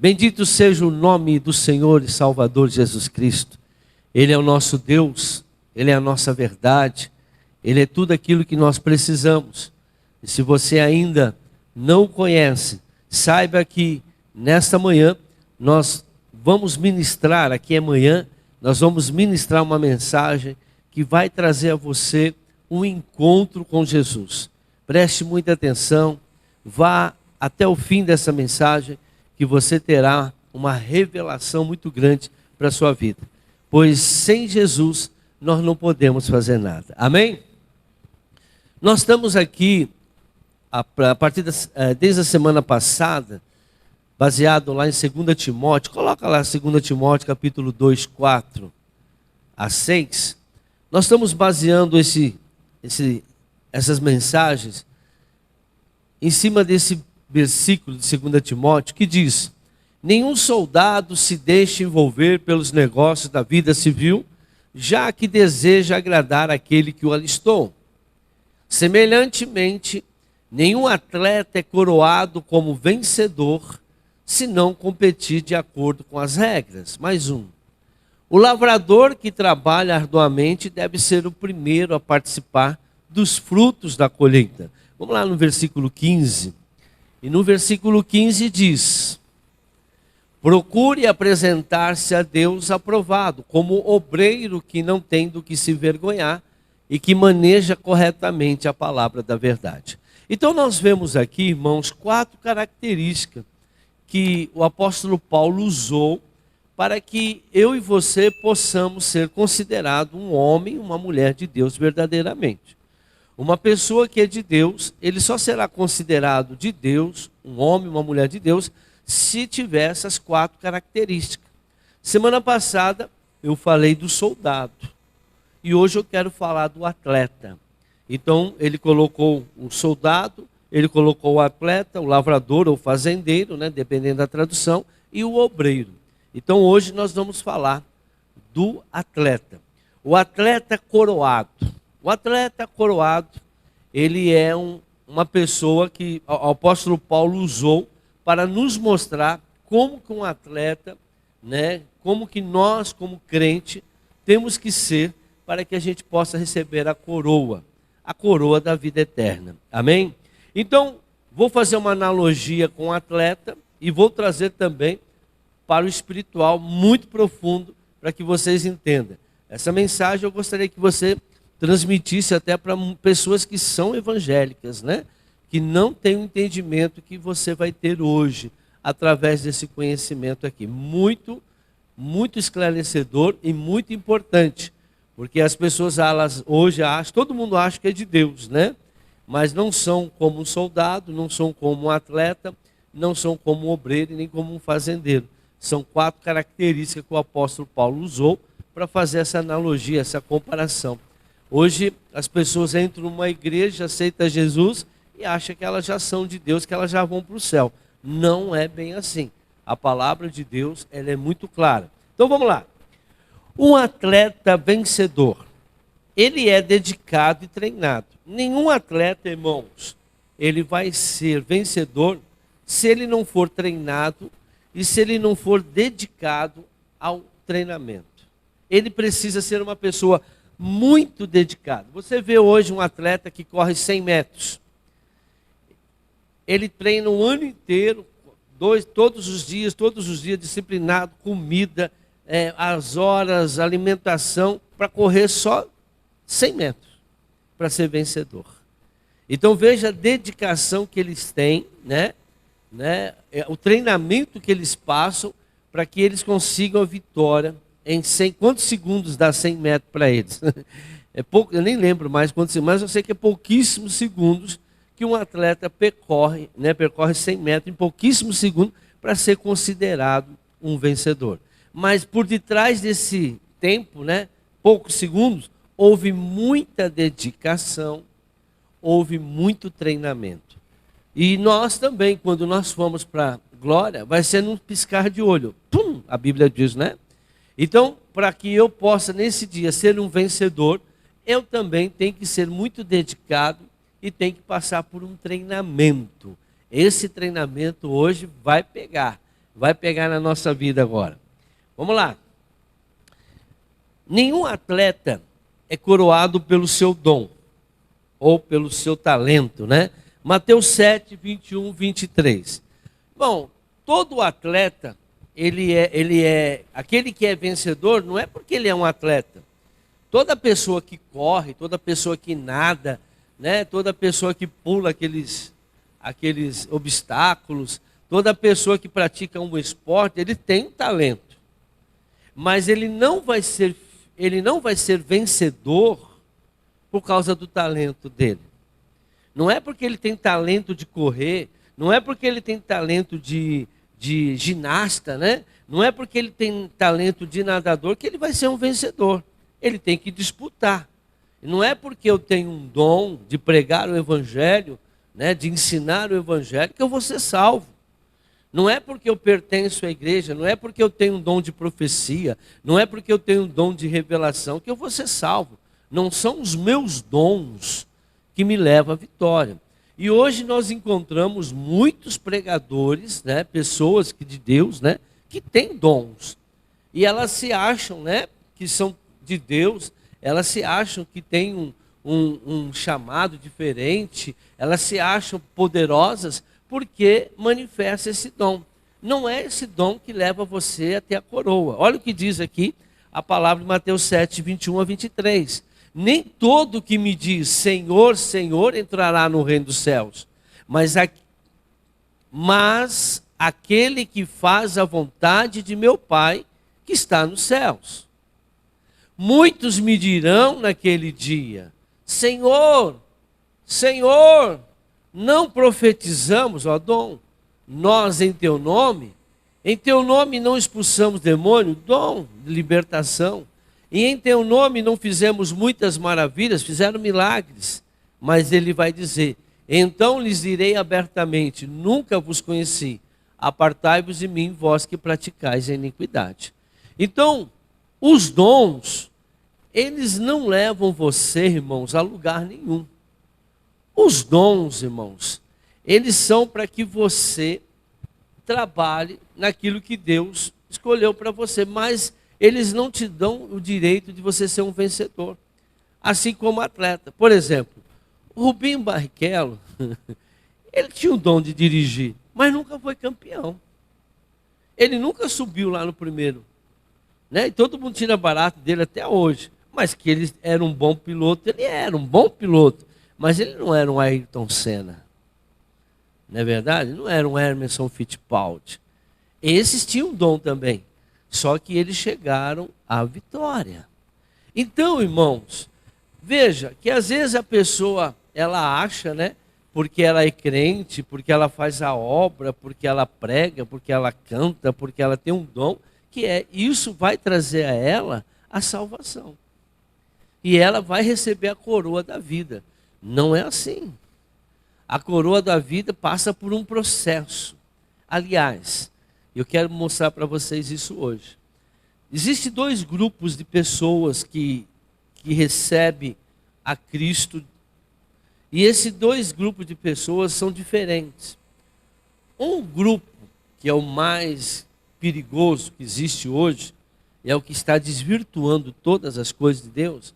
Bendito seja o nome do Senhor e Salvador Jesus Cristo. Ele é o nosso Deus, Ele é a nossa verdade, Ele é tudo aquilo que nós precisamos. E se você ainda não o conhece, saiba que nesta manhã nós vamos ministrar, aqui amanhã, nós vamos ministrar uma mensagem que vai trazer a você um encontro com Jesus. Preste muita atenção, vá até o fim dessa mensagem, que você terá uma revelação muito grande para a sua vida. Pois sem Jesus nós não podemos fazer nada. Amém? Nós estamos aqui, desde a semana passada, baseado lá em 2 Timóteo, coloca lá 2 Timóteo capítulo 2, 4 a 6. Nós estamos baseando essas mensagens em cima desse versículo de 2 Timóteo, que diz: nenhum soldado se deixe envolver pelos negócios da vida civil, já que deseja agradar aquele que o alistou. Semelhantemente, nenhum atleta é coroado como vencedor, se não competir de acordo com as regras. Mais um. O lavrador que trabalha arduamente deve ser o primeiro a participar dos frutos da colheita. Vamos lá no versículo 15. E no versículo 15 diz: procure apresentar-se a Deus aprovado, como obreiro que não tem do que se vergonhar e que maneja corretamente a palavra da verdade. Então nós vemos aqui, irmãos, 4 características que o apóstolo Paulo usou para que eu e você possamos ser considerados um homem, uma mulher de Deus verdadeiramente. Uma pessoa que é de Deus, ele só será considerado de Deus, um homem, uma mulher de Deus, se tiver essas 4 características. Semana passada eu falei do soldado e hoje eu quero falar do atleta. Então ele colocou o soldado, ele colocou o atleta, o lavrador ou fazendeiro, né, dependendo da tradução, e o obreiro. Então hoje nós vamos falar do atleta. O atleta coroado. O atleta coroado, ele é uma pessoa que o apóstolo Paulo usou para nos mostrar como que um atleta, né, como que nós, como crente, temos que ser para que a gente possa receber a coroa da vida eterna. Amém? Então, vou fazer uma analogia com o atleta e vou trazer também para o espiritual muito profundo para que vocês entendam. Essa mensagem eu gostaria que você transmitisse até para pessoas que são evangélicas, né? Que não têm o entendimento que você vai ter hoje, através desse conhecimento aqui. Muito, muito esclarecedor e muito importante. Porque as pessoas elas hoje acham, todo mundo acha que é de Deus, né? Mas não são como um soldado, não são como um atleta, não são como um obreiro e nem como um fazendeiro. São 4 características que o apóstolo Paulo usou para fazer essa analogia, essa comparação. Hoje as pessoas entram numa igreja, aceitam Jesus e acham que elas já são de Deus, que elas já vão para o céu. Não é bem assim. A palavra de Deus, ela é muito clara. Então vamos lá. Um atleta vencedor, ele é dedicado e treinado. Nenhum atleta, irmãos, ele vai ser vencedor se ele não for treinado e se ele não for dedicado ao treinamento. Ele precisa ser uma pessoa muito dedicada. Você vê hoje um atleta que corre 100 metros. Ele treina o ano inteiro, todos os dias, disciplinado, comida, as horas, alimentação, para correr só 100 metros, para ser vencedor. Então veja a dedicação que eles têm, né? O treinamento que eles passam para que eles consigam a vitória em 100. Quantos segundos dá 100 metros para eles? É pouco, eu nem lembro mais quantos, mas eu sei que é pouquíssimos segundos que um atleta percorre 100 metros em pouquíssimos segundos para ser considerado um vencedor. Mas por detrás desse tempo, né, poucos segundos, houve muita dedicação, houve muito treinamento. E nós também, quando nós formos para a glória, vai ser num piscar de olho. Pum, a Bíblia diz, né? Então, para que eu possa nesse dia ser um vencedor, eu também tenho que ser muito dedicado e tenho que passar por um treinamento. Esse treinamento hoje vai pegar. vai pegar na nossa vida agora. Vamos lá. Nenhum atleta é coroado pelo seu dom ou pelo seu talento, né? Mateus 7, 21, 23. Bom, todo atleta, ele é aquele que é vencedor, não é porque ele é um atleta. Toda pessoa que corre, toda pessoa que nada, né? Toda pessoa que pula aqueles obstáculos, toda pessoa que pratica um esporte, ele tem um talento. Mas ele não vai ser vencedor por causa do talento dele. Não é porque ele tem talento de correr, não é porque ele tem talento de ginasta, né? Não é porque ele tem talento de nadador que ele vai ser um vencedor. Ele tem que disputar. Não é porque eu tenho um dom de pregar o evangelho, né, de ensinar o evangelho, que eu vou ser salvo. Não é porque eu pertenço à igreja, não é porque eu tenho um dom de profecia, não é porque eu tenho um dom de revelação que eu vou ser salvo. Não são os meus dons que me levam à vitória. E hoje nós encontramos muitos pregadores, né, pessoas de Deus, né, que têm dons. E elas se acham, né, que são de Deus, elas se acham que têm um chamado diferente, elas se acham poderosas porque manifesta esse dom. Não é esse dom que leva você até a coroa. Olha o que diz aqui a palavra de Mateus 7, 21 a 23. Nem todo que me diz Senhor, Senhor entrará no reino dos céus, mas aquele que faz a vontade de meu Pai que está nos céus. Muitos me dirão naquele dia, Senhor, Senhor, não profetizamos, ó dom, nós em teu nome não expulsamos demônio, dom de libertação. E em teu nome não fizemos muitas maravilhas, fizeram milagres. Mas ele vai dizer, então lhes direi abertamente, nunca vos conheci, apartai-vos de mim, vós que praticais a iniquidade. Então, os dons, eles não levam você, irmãos, a lugar nenhum. Os dons, irmãos, eles são para que você trabalhe naquilo que Deus escolheu para você, mas eles não te dão o direito de você ser um vencedor, assim como atleta. Por exemplo, o Rubinho Barrichello, ele tinha o dom de dirigir, mas nunca foi campeão. Ele nunca subiu lá no primeiro, né? E todo mundo tira barato dele até hoje. Mas que ele era um bom piloto, ele era um bom piloto. Mas ele não era um Ayrton Senna. Não é verdade? Não era um Emerson Fittipaldi. Esses tinham dom também. Só que eles chegaram à vitória. Então, irmãos, veja que às vezes a pessoa, ela acha, né? Porque ela é crente, porque ela faz a obra, porque ela prega, porque ela canta, porque ela tem um dom, isso vai trazer a ela a salvação. E ela vai receber a coroa da vida. Não é assim. A coroa da vida passa por um processo. Aliás, eu quero mostrar para vocês isso hoje. Existem dois grupos de pessoas que recebem a Cristo. E esses dois grupos de pessoas são diferentes. Um grupo, que é o mais perigoso que existe hoje, é o que está desvirtuando todas as coisas de Deus.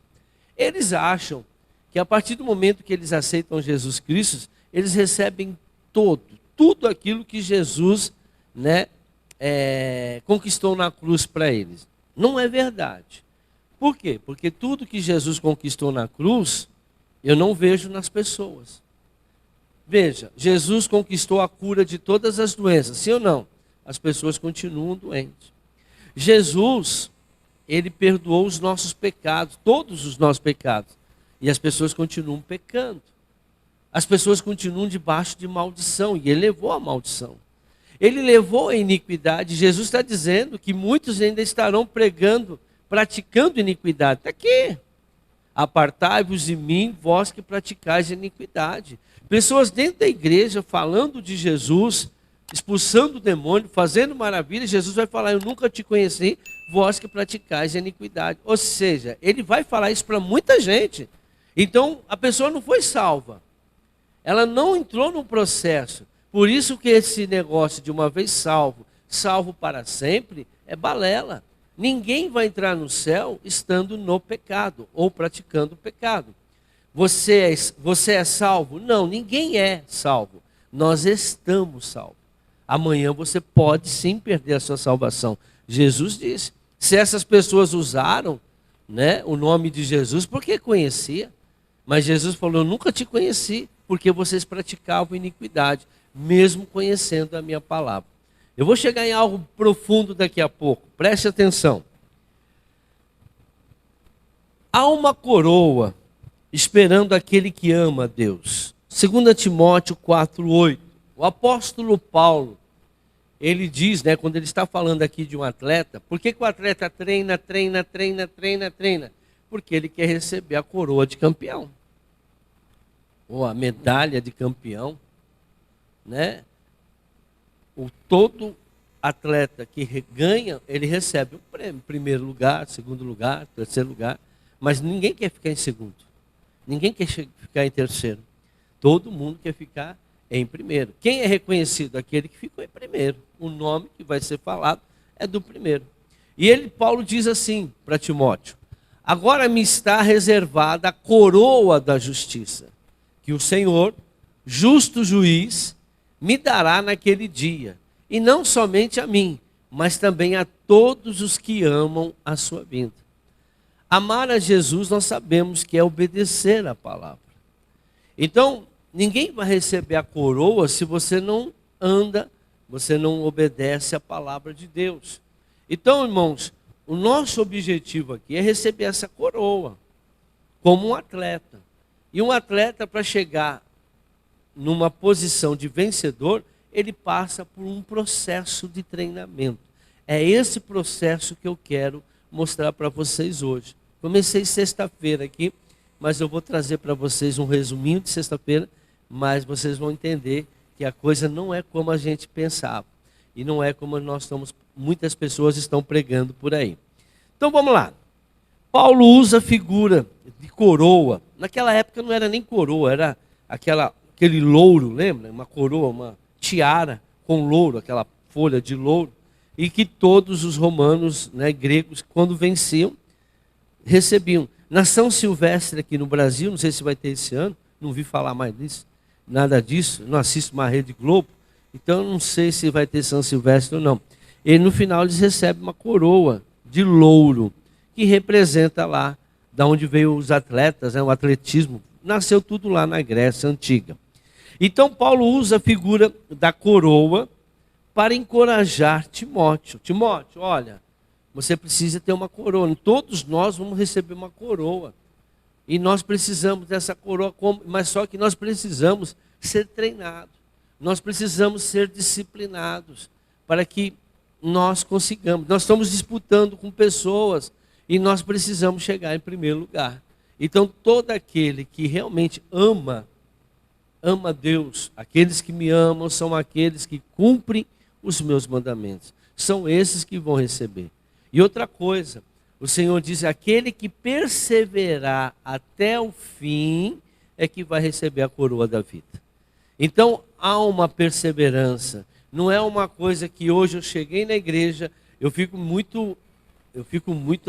Eles acham que a partir do momento que eles aceitam Jesus Cristo, eles recebem tudo aquilo que Jesus, né, conquistou na cruz para eles. Não é verdade. Por quê? Porque tudo que Jesus conquistou na cruz, eu não vejo nas pessoas. Veja, Jesus conquistou a cura de todas as doenças, sim ou não? As pessoas continuam doentes. Jesus, ele perdoou os nossos pecados, todos os nossos pecados. E as pessoas continuam pecando. As pessoas continuam debaixo de maldição. E ele levou a maldição. Ele levou a iniquidade. Jesus está dizendo que muitos ainda estarão praticando iniquidade. Está aqui. Apartai-vos de mim, vós que praticais a iniquidade. Pessoas dentro da igreja falando de Jesus, expulsando o demônio, fazendo maravilhas. Jesus vai falar, eu nunca te conheci, vós que praticais a iniquidade. Ou seja, ele vai falar isso para muita gente. Então, a pessoa não foi salva. Ela não entrou no processo. Por isso que esse negócio de uma vez salvo, salvo para sempre é balela. Ninguém vai entrar no céu estando no pecado ou praticando o pecado. Você é salvo? Não, ninguém é salvo. Nós estamos salvos. Amanhã você pode sim perder a sua salvação. Jesus disse, se essas pessoas usaram, né, o nome de Jesus, porque conhecia. Mas Jesus falou, eu nunca te conheci, porque vocês praticavam iniquidade, mesmo conhecendo a minha palavra. Eu vou chegar em algo profundo daqui a pouco, preste atenção. Há uma coroa esperando aquele que ama a Deus. 2 Timóteo 4:8. O apóstolo Paulo, ele diz, né, quando ele está falando aqui de um atleta, por que o atleta treina? Porque ele quer receber a coroa de campeão. Ou a medalha de campeão, né? Todo atleta que ganha, ele recebe um prêmio, primeiro lugar, segundo lugar, terceiro lugar, mas ninguém quer ficar em segundo, ninguém quer ficar em terceiro, todo mundo quer ficar em primeiro. Quem é reconhecido? Aquele que ficou em primeiro, o nome que vai ser falado é do primeiro. E Paulo diz assim para Timóteo, agora me está reservada a coroa da justiça, que o Senhor, justo juiz, me dará naquele dia, e não somente a mim, mas também a todos os que amam a sua vinda. Amar a Jesus nós sabemos que é obedecer a palavra. Então, ninguém vai receber a coroa se você não anda, você não obedece a palavra de Deus. Então, irmãos, o nosso objetivo aqui é receber essa coroa, como um atleta. E um atleta, para chegar numa posição de vencedor, ele passa por um processo de treinamento. É esse processo que eu quero mostrar para vocês hoje. Comecei sexta-feira aqui, mas eu vou trazer para vocês um resuminho de sexta-feira, mas vocês vão entender que a coisa não é como a gente pensava. E não é como muitas pessoas estão pregando por aí. Então vamos lá. Paulo usa a figura de coroa. Naquela época não era nem coroa, era aquele louro, lembra? Uma coroa, uma tiara com louro, aquela folha de louro. E que todos os romanos, né, gregos, quando venciam, recebiam. Na São Silvestre aqui no Brasil, não sei se vai ter esse ano, não vi falar mais disso, nada disso, não assisto mais Rede Globo, então não sei se vai ter São Silvestre ou não. E no final eles recebem uma coroa de louro, que representa lá, da onde veio os atletas, né, o atletismo, nasceu tudo lá na Grécia Antiga. Então Paulo usa a figura da coroa para encorajar Timóteo. Timóteo, olha, você precisa ter uma coroa. Todos nós vamos receber uma coroa. E nós precisamos dessa coroa, mas só que nós precisamos ser treinados. Nós precisamos ser disciplinados para que nós consigamos. Nós estamos disputando com pessoas e nós precisamos chegar em primeiro lugar. Então, todo aquele que realmente ama Deus, aqueles que me amam são aqueles que cumprem os meus mandamentos. São esses que vão receber. E outra coisa, o Senhor diz, aquele que perseverar até o fim é que vai receber a coroa da vida. Então, há uma perseverança. Não é uma coisa que hoje eu cheguei na igreja, eu fico muito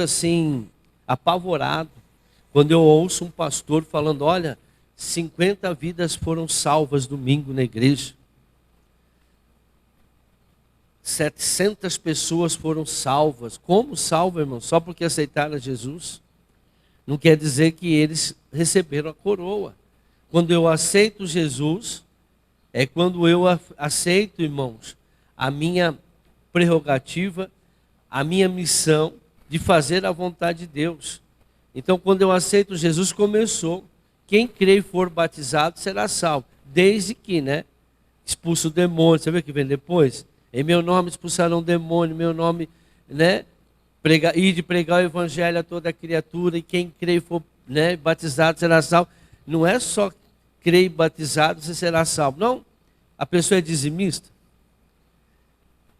assim, apavorado, quando eu ouço um pastor falando, olha, 50 vidas foram salvas domingo na igreja. 700 pessoas foram salvas. Como salva, irmão? Só porque aceitaram Jesus? Não quer dizer que eles receberam a coroa. Quando eu aceito Jesus, é quando eu aceito, irmãos, a minha prerrogativa, a minha missão de fazer a vontade de Deus. Então, quando eu aceito Jesus, começou. Quem crê e for batizado será salvo. Desde que, né? Expulsa o demônio. Você vê o que vem depois? Em meu nome expulsarão demônio, em meu nome, né? Ir de pregar o evangelho a toda criatura, e quem crê e for, né, batizado será salvo. Não é só crer e batizado, você será salvo. Não. A pessoa é dizimista.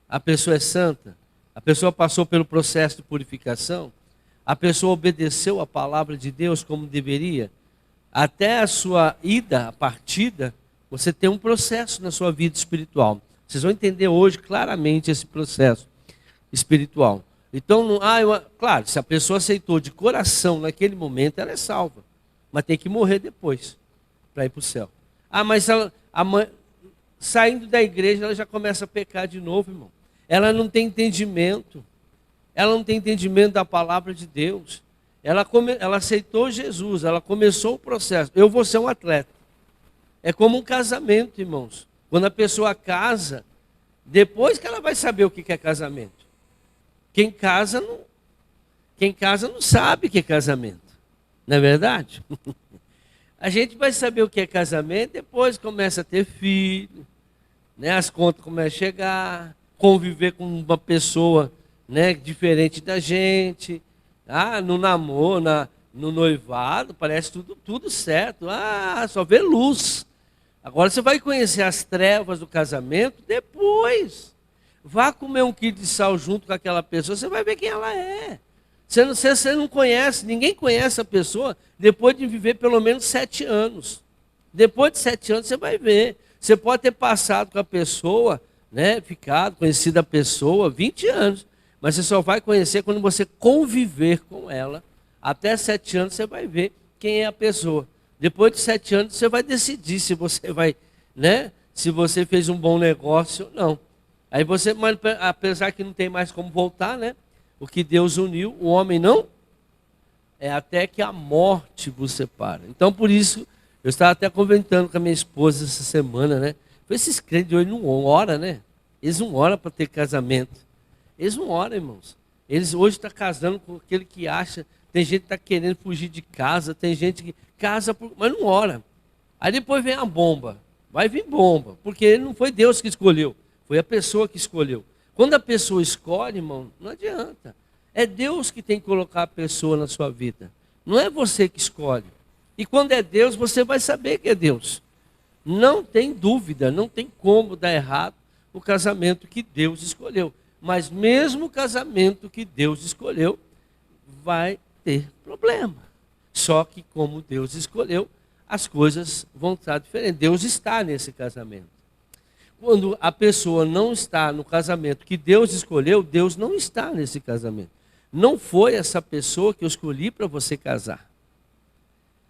A pessoa é santa. A pessoa passou pelo processo de purificação. A pessoa obedeceu a palavra de Deus como deveria. Até a sua ida, a partida, você tem um processo na sua vida espiritual. Vocês vão entender hoje claramente esse processo espiritual. Então, claro, se a pessoa aceitou de coração naquele momento, ela é salva. Mas tem que morrer depois para ir para o céu. Mas saindo da igreja, ela já começa a pecar de novo, irmão. Ela não tem entendimento. Ela não tem entendimento da palavra de Deus. Ela aceitou Jesus, ela começou o processo. Eu vou ser um atleta. É como um casamento, irmãos. Quando a pessoa casa, depois que ela vai saber o que é casamento. Quem casa não sabe o que é casamento. Não é verdade? A gente vai saber o que é casamento depois começa a ter filho, né? As contas começam a chegar, conviver com uma pessoa, né, diferente da gente. No namoro, no noivado, parece tudo certo. Só vê luz. Agora você vai conhecer as trevas do casamento depois. Vá comer um quilo de sal junto com aquela pessoa, você vai ver quem ela é. Você não conhece, ninguém conhece a pessoa depois de viver pelo menos 7 anos. Depois de 7 anos você vai ver. Você pode ter passado com a pessoa, né, conhecido a pessoa 20 anos. Mas você só vai conhecer quando você conviver com ela. Até 7 anos você vai ver quem é a pessoa. Depois de 7 anos você vai decidir se você vai, né, se você fez um bom negócio ou não. Aí você, apesar que não tem mais como voltar, né? O que Deus uniu, o homem não, é até que a morte vos separa. Então, por isso, eu estava até comentando com a minha esposa essa semana, né? Esses crentes de hoje não oram, né? Eles não oram para ter casamento. Eles não oram, irmãos. Eles hoje estão casando com aquele que acha. Tem gente que está querendo fugir de casa, tem gente que casa, mas não ora. Aí depois vem a bomba. Vai vir bomba, porque não foi Deus que escolheu. Foi a pessoa que escolheu. Quando a pessoa escolhe, irmão, não adianta. É Deus que tem que colocar a pessoa na sua vida. Não é você que escolhe. E quando é Deus, você vai saber que é Deus. Não tem dúvida, não tem como dar errado o casamento que Deus escolheu. Mas mesmo o casamento que Deus escolheu, vai ter problema. Só que como Deus escolheu, as coisas vão estar diferentes. Deus está nesse casamento. Quando a pessoa não está no casamento que Deus escolheu, Deus não está nesse casamento. Não foi essa pessoa que eu escolhi para você casar.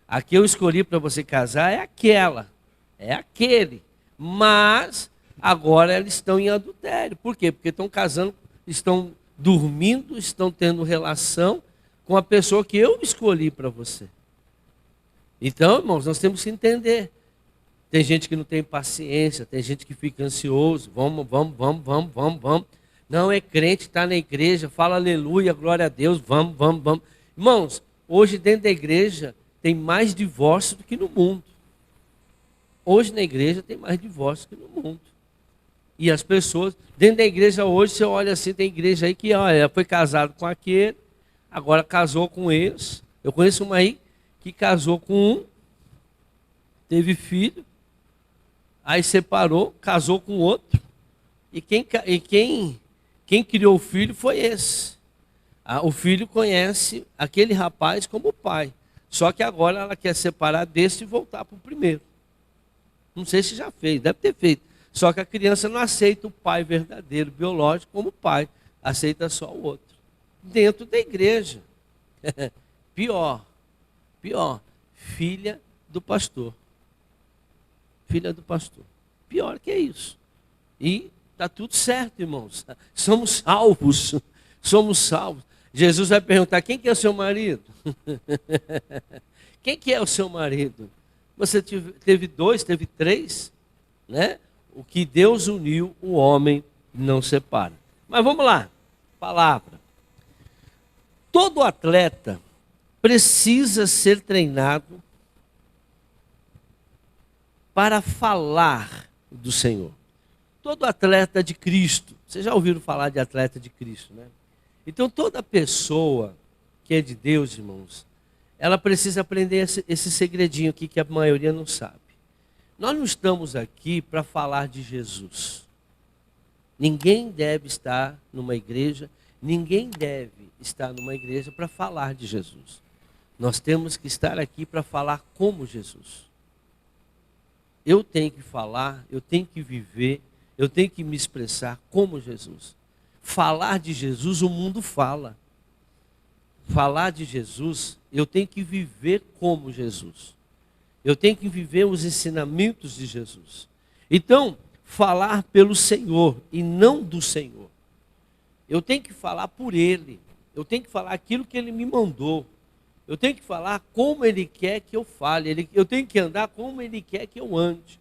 A que eu escolhi para você casar é aquela, é aquele. Mas agora eles estão em adultério. Por quê? Porque estão casando, estão dormindo, estão tendo relação com a pessoa que eu escolhi para você. Então, irmãos, nós temos que entender. Tem gente que não tem paciência, tem gente que fica ansioso. Vamos. Não é crente, está na igreja, fala aleluia, glória a Deus, vamos. Irmãos, hoje dentro da igreja tem mais divórcio do que no mundo. Hoje na igreja tem mais divórcio do que no mundo. E as pessoas, dentro da igreja hoje, você olha assim, tem igreja aí que olha, foi casado com aquele, agora casou com esse. Eu conheço uma aí que casou com um, teve filho, aí separou, casou com outro, e quem criou o filho foi esse. O filho conhece aquele rapaz como pai, só que agora ela quer separar desse e voltar para o primeiro. Não sei se já fez, deve ter feito. Só que a criança não aceita o pai verdadeiro, biológico, como pai, aceita só o outro. Dentro da igreja. Pior, filha do pastor. Filha do pastor. Pior que é isso. E está tudo certo, irmãos. Somos salvos. Somos salvos. Jesus vai perguntar, quem que é o seu marido? Quem que é o seu marido? Você teve 2, teve 3, né? O que Deus uniu, o homem não separa. Mas vamos lá. Palavra. Todo atleta precisa ser treinado para falar do Senhor. Todo atleta de Cristo, vocês já ouviram falar de atleta de Cristo, né? Então toda pessoa que é de Deus, irmãos, ela precisa aprender esse segredinho aqui que a maioria não sabe. Nós não estamos aqui para falar de Jesus. Ninguém deve estar numa igreja, para falar de Jesus. Nós temos que estar aqui para falar como Jesus. Eu tenho que falar, eu tenho que viver, eu tenho que me expressar como Jesus. Falar de Jesus, o mundo fala. Falar de Jesus, eu tenho que viver como Jesus. Eu tenho que viver os ensinamentos de Jesus. Então, falar pelo Senhor e não do Senhor. Eu tenho que falar por Ele. Eu tenho que falar aquilo que Ele me mandou. Eu tenho que falar como Ele quer que eu fale. Eu tenho que andar como Ele quer que eu ande.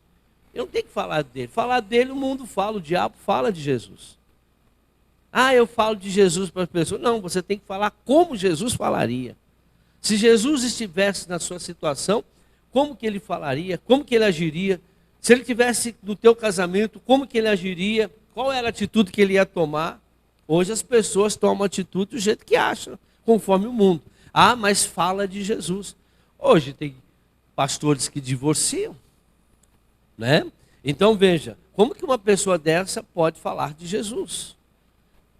Eu não tenho que falar dele. Falar dele, o mundo fala, o diabo fala de Jesus. Ah, eu falo de Jesus para as pessoas. Não, você tem que falar como Jesus falaria. Se Jesus estivesse na sua situação, como que ele falaria? Como que ele agiria? Se ele estivesse no teu casamento, como que ele agiria? Qual era a atitude que ele ia tomar? Hoje as pessoas tomam atitude do jeito que acham, conforme o mundo. Ah, mas fala de Jesus. Hoje tem pastores que divorciam, né? Então veja, como que uma pessoa dessa pode falar de Jesus?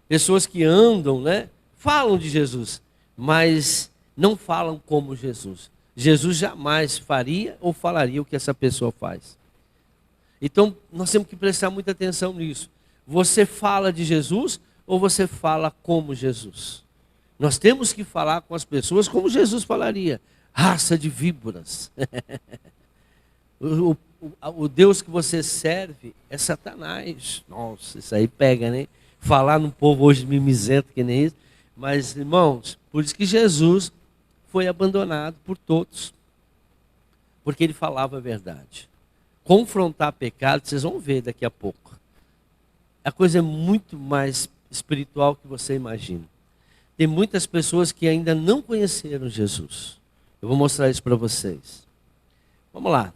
Pessoas que andam, né, falam de Jesus, mas não falam como Jesus. Jesus jamais faria ou falaria o que essa pessoa faz. Então nós temos que prestar muita atenção nisso. Você fala de Jesus ou você fala como Jesus? Nós temos que falar com as pessoas como Jesus falaria. Raça de víboras. O Deus que você serve é Satanás. Nossa, isso aí pega, né? Falar no povo hoje mimizento que nem isso. Mas, irmãos, por isso que Jesus foi abandonado por todos. Porque ele falava a verdade. Confrontar pecado, vocês vão ver daqui a pouco. A coisa é muito mais espiritual que você imagina. Tem muitas pessoas que ainda não conheceram Jesus. Eu vou mostrar isso para vocês. Vamos lá.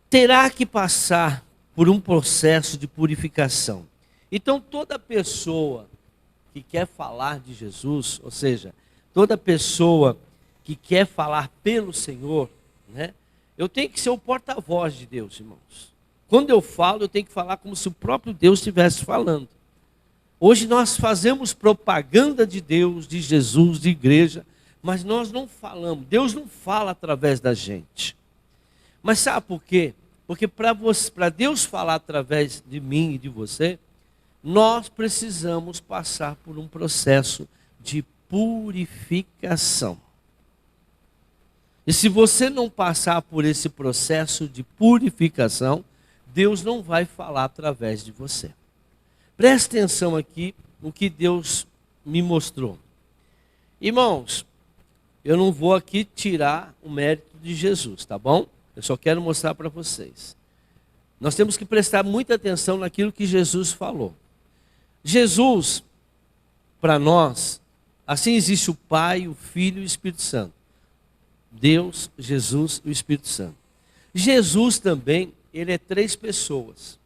Terá que passar por um processo de purificação. Então, toda pessoa que quer falar de Jesus, ou seja, toda pessoa que quer falar pelo Senhor, né, eu tenho que ser o porta-voz de Deus, irmãos. Quando eu falo, eu tenho que falar como se o próprio Deus estivesse falando. Hoje nós fazemos propaganda de Deus, de Jesus, de igreja, mas nós não falamos. Deus não fala através da gente. Mas sabe por quê? Porque para Deus falar através de mim e de você, nós precisamos passar por um processo de purificação. E se você não passar por esse processo de purificação, Deus não vai falar através de você. Preste atenção aqui no que Deus me mostrou. Irmãos, eu não vou aqui tirar o mérito de Jesus, tá bom? Eu só quero mostrar para vocês. Nós temos que prestar muita atenção naquilo que Jesus falou. Jesus, para nós, assim existe o Pai, o Filho e o Espírito Santo. Deus, Jesus e o Espírito Santo. Jesus também, ele é 3 pessoas.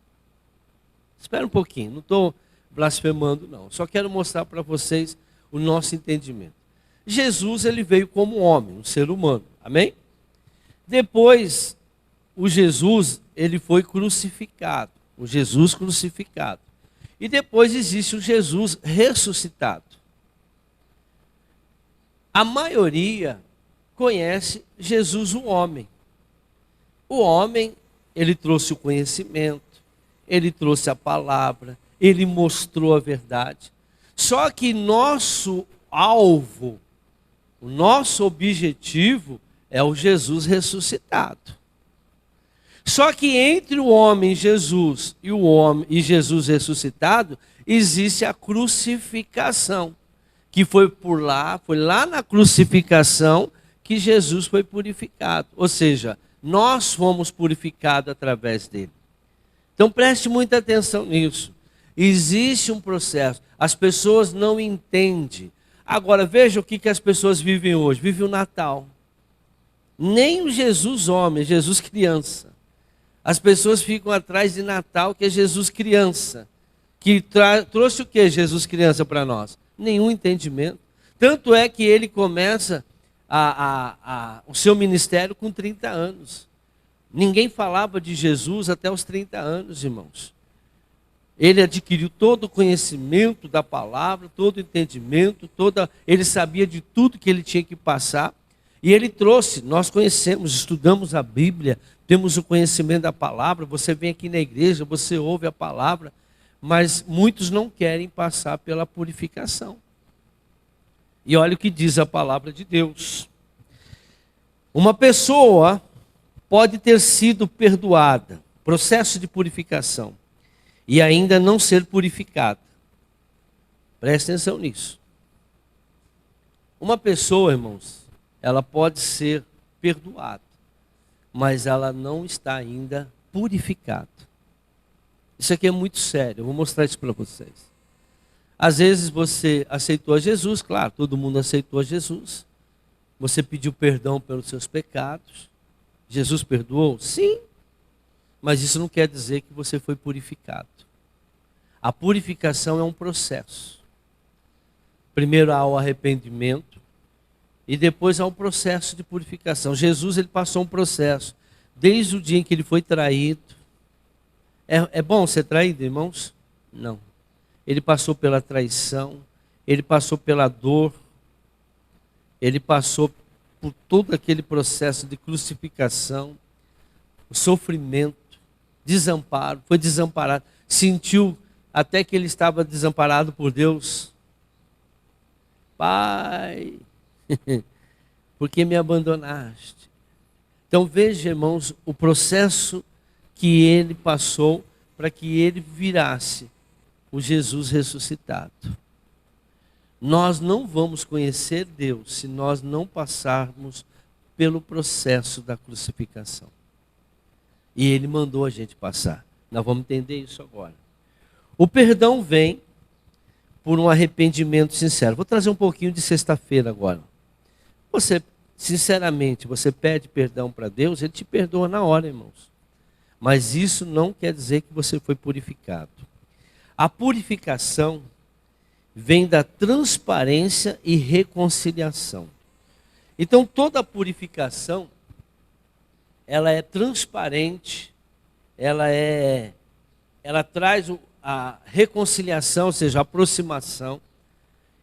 Espera um pouquinho, não estou blasfemando não. Só quero mostrar para vocês o nosso entendimento. Jesus, ele veio como homem, um ser humano. Amém? Depois, o Jesus, ele foi crucificado. O Jesus crucificado. E depois existe o Jesus ressuscitado. A maioria conhece Jesus o homem. O homem, ele trouxe o conhecimento, ele trouxe a palavra, ele mostrou a verdade. Só que nosso alvo, o nosso objetivo é o Jesus ressuscitado. Só que entre o homem Jesus e o homem e Jesus ressuscitado, existe a crucificação, que foi lá na crucificação que Jesus foi purificado. Ou seja, nós fomos purificados através dele. Então preste muita atenção nisso. Existe um processo. As pessoas não entendem. Agora veja o que as pessoas vivem hoje. Vivem o Natal. Nem o Jesus homem, Jesus criança. As pessoas ficam atrás de Natal, que é Jesus criança. Que trouxe o que Jesus criança para nós? Nenhum entendimento. Tanto é que ele começa o seu ministério com 30 anos. Ninguém falava de Jesus até os 30 anos, irmãos. Ele adquiriu todo o conhecimento da palavra, todo o entendimento, ele sabia de tudo que ele tinha que passar. E ele trouxe, nós conhecemos, estudamos a Bíblia, temos o conhecimento da palavra, você vem aqui na igreja, você ouve a palavra, mas muitos não querem passar pela purificação. E olha o que diz a palavra de Deus. Uma pessoa pode ter sido perdoada, processo de purificação, e ainda não ser purificada. Preste atenção nisso. Uma pessoa, irmãos, ela pode ser perdoada, mas ela não está ainda purificada. Isso aqui é muito sério, eu vou mostrar isso para vocês. Às vezes você aceitou a Jesus, claro, todo mundo aceitou a Jesus. Você pediu perdão pelos seus pecados. Jesus perdoou? Sim. Mas isso não quer dizer que você foi purificado. A purificação é um processo. Primeiro há o arrependimento e depois há um processo de purificação. Jesus, ele passou um processo desde o dia em que ele foi traído. É bom ser traído, irmãos? Não. Ele passou pela traição, ele passou pela dor, ele passou por todo aquele processo de crucificação, o sofrimento, desamparo, foi desamparado, sentiu até que ele estava desamparado por Deus. Pai, por que me abandonaste? Então veja, irmãos, o processo que ele passou para que ele virasse o Jesus ressuscitado. Nós não vamos conhecer Deus se nós não passarmos pelo processo da crucificação. E ele mandou a gente passar. Nós vamos entender isso agora. O perdão vem por um arrependimento sincero. Vou trazer um pouquinho de sexta-feira agora. Você, sinceramente, você pede perdão para Deus, ele te perdoa na hora, irmãos. Mas isso não quer dizer que você foi purificado. A purificação vem da transparência e reconciliação. Então toda a purificação, ela é transparente, ela traz a reconciliação, ou seja, a aproximação.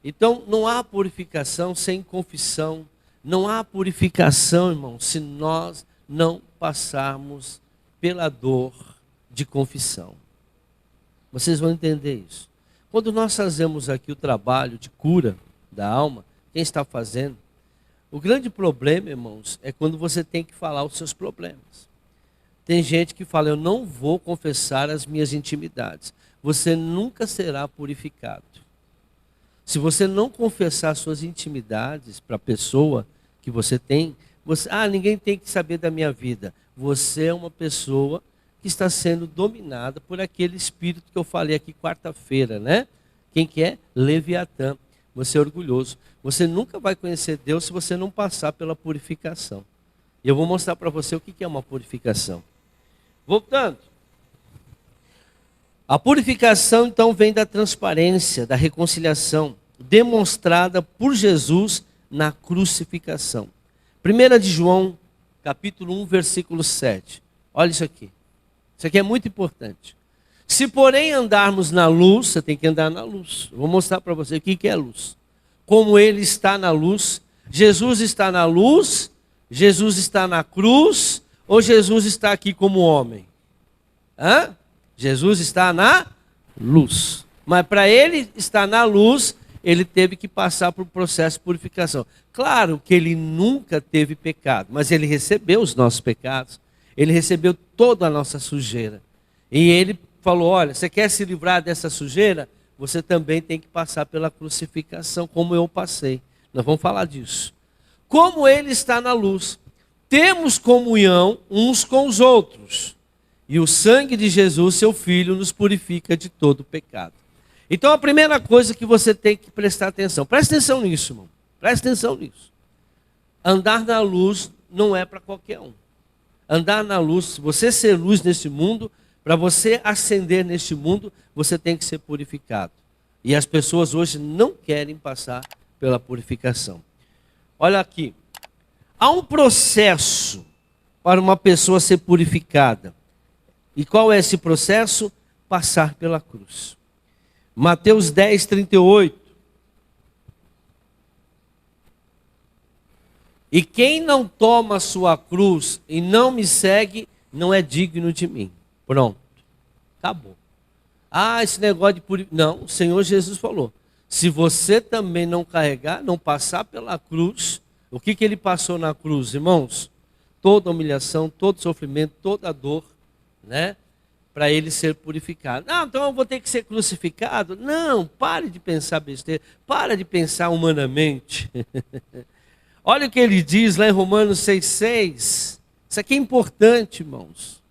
Então não há purificação sem confissão, não há purificação, irmão, se nós não passarmos pela dor de confissão. Vocês vão entender isso. Quando nós fazemos aqui o trabalho de cura da alma, quem está fazendo? O grande problema, irmãos, é quando você tem que falar os seus problemas. Tem gente que fala, eu não vou confessar as minhas intimidades. Você nunca será purificado. Se você não confessar suas intimidades para a pessoa que você tem, ninguém tem que saber da minha vida. Você é uma pessoa que está sendo dominada por aquele espírito que eu falei aqui quarta-feira, né? Quem que é? Leviatã. Você é orgulhoso. Você nunca vai conhecer Deus se você não passar pela purificação. E eu vou mostrar para você o que é uma purificação. Voltando. A purificação, então, vem da transparência, da reconciliação, demonstrada por Jesus na crucificação. 1 de João, capítulo 1, versículo 7. Olha isso aqui. Isso aqui é muito importante. Se, porém, andarmos na luz, você tem que andar na luz. Eu vou mostrar para você o que é luz. Como ele está na luz, Jesus está na luz, Jesus está na cruz, ou Jesus está aqui como homem? Jesus está na luz. Mas para ele estar na luz, ele teve que passar por um processo de purificação. Claro que ele nunca teve pecado, mas ele recebeu os nossos pecados. Ele recebeu toda a nossa sujeira. E ele falou, olha, você quer se livrar dessa sujeira? Você também tem que passar pela crucificação, como eu passei. Nós vamos falar disso. Como ele está na luz, temos comunhão uns com os outros. E o sangue de Jesus, seu Filho, nos purifica de todo pecado. Então a primeira coisa que você tem que prestar atenção. Presta atenção nisso, irmão. Presta atenção nisso. Andar na luz não é para qualquer um. Andar na luz, você ser luz nesse mundo, para você ascender neste mundo, você tem que ser purificado. E as pessoas hoje não querem passar pela purificação. Olha aqui. Há um processo para uma pessoa ser purificada. E qual é esse processo? Passar pela cruz. Mateus 10, 38. E quem não toma a sua cruz e não me segue, não é digno de mim. Pronto. Acabou. Ah, esse negócio de purificação. Não, o Senhor Jesus falou. Se você também não carregar, não passar pela cruz, o que ele passou na cruz, irmãos? Toda humilhação, todo sofrimento, toda dor, né? Para ele ser purificado. Não, então eu vou ter que ser crucificado? Não, pare de pensar besteira, para de pensar humanamente. Olha o que ele diz lá em Romanos 6,6. Isso aqui é importante, irmãos.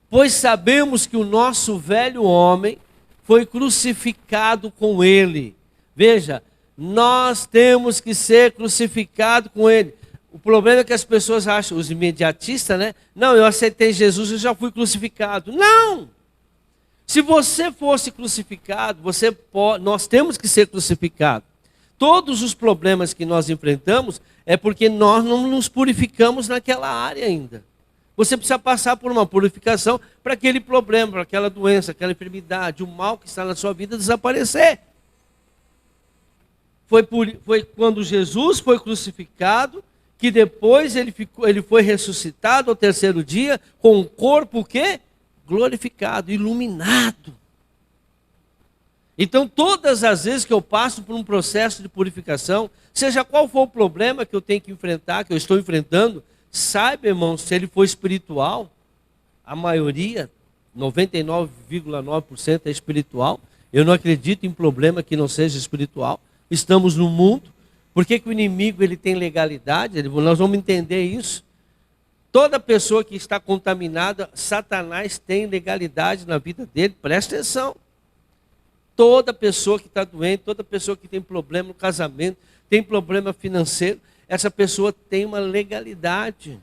Pois sabemos que o nosso velho homem foi crucificado com ele. Veja, nós temos que ser crucificados com ele. O problema é que as pessoas acham, os imediatistas, né? Não, eu aceitei Jesus e já fui crucificado. Não! Se você fosse crucificado, nós temos que ser crucificados. Todos os problemas que nós enfrentamos é porque nós não nos purificamos naquela área ainda. Você precisa passar por uma purificação para aquele problema, para aquela doença, aquela enfermidade, o mal que está na sua vida desaparecer. Foi quando Jesus foi crucificado que depois ele foi ressuscitado ao terceiro dia com um corpo o quê? Glorificado, iluminado. Então, todas as vezes que eu passo por um processo de purificação, seja qual for o problema que eu tenho que enfrentar, que eu estou enfrentando, saiba, irmão, se ele for espiritual, a maioria, 99,9% é espiritual. Eu não acredito em problema que não seja espiritual. Estamos no mundo. Por que o inimigo ele tem legalidade? Nós vamos entender isso. Toda pessoa que está contaminada, Satanás tem legalidade na vida dele. Presta atenção. Toda pessoa que está doente, toda pessoa que tem problema no casamento, tem problema financeiro, essa pessoa tem uma legalidade.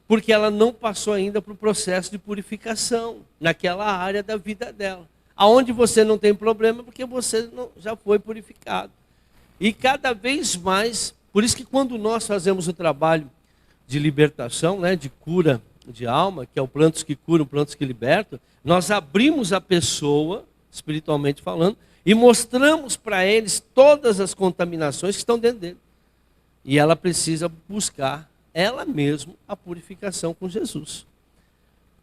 Porque ela não passou ainda para o processo de purificação naquela área da vida dela. Aonde você não tem problema, porque você já foi purificado. E cada vez mais, por isso que quando nós fazemos o trabalho de libertação, né, de cura de alma, que é o plantos que curam, plantos que libertam, nós abrimos a pessoa, espiritualmente falando, e mostramos para eles todas as contaminações que estão dentro dele. E ela precisa buscar, ela mesma, a purificação com Jesus.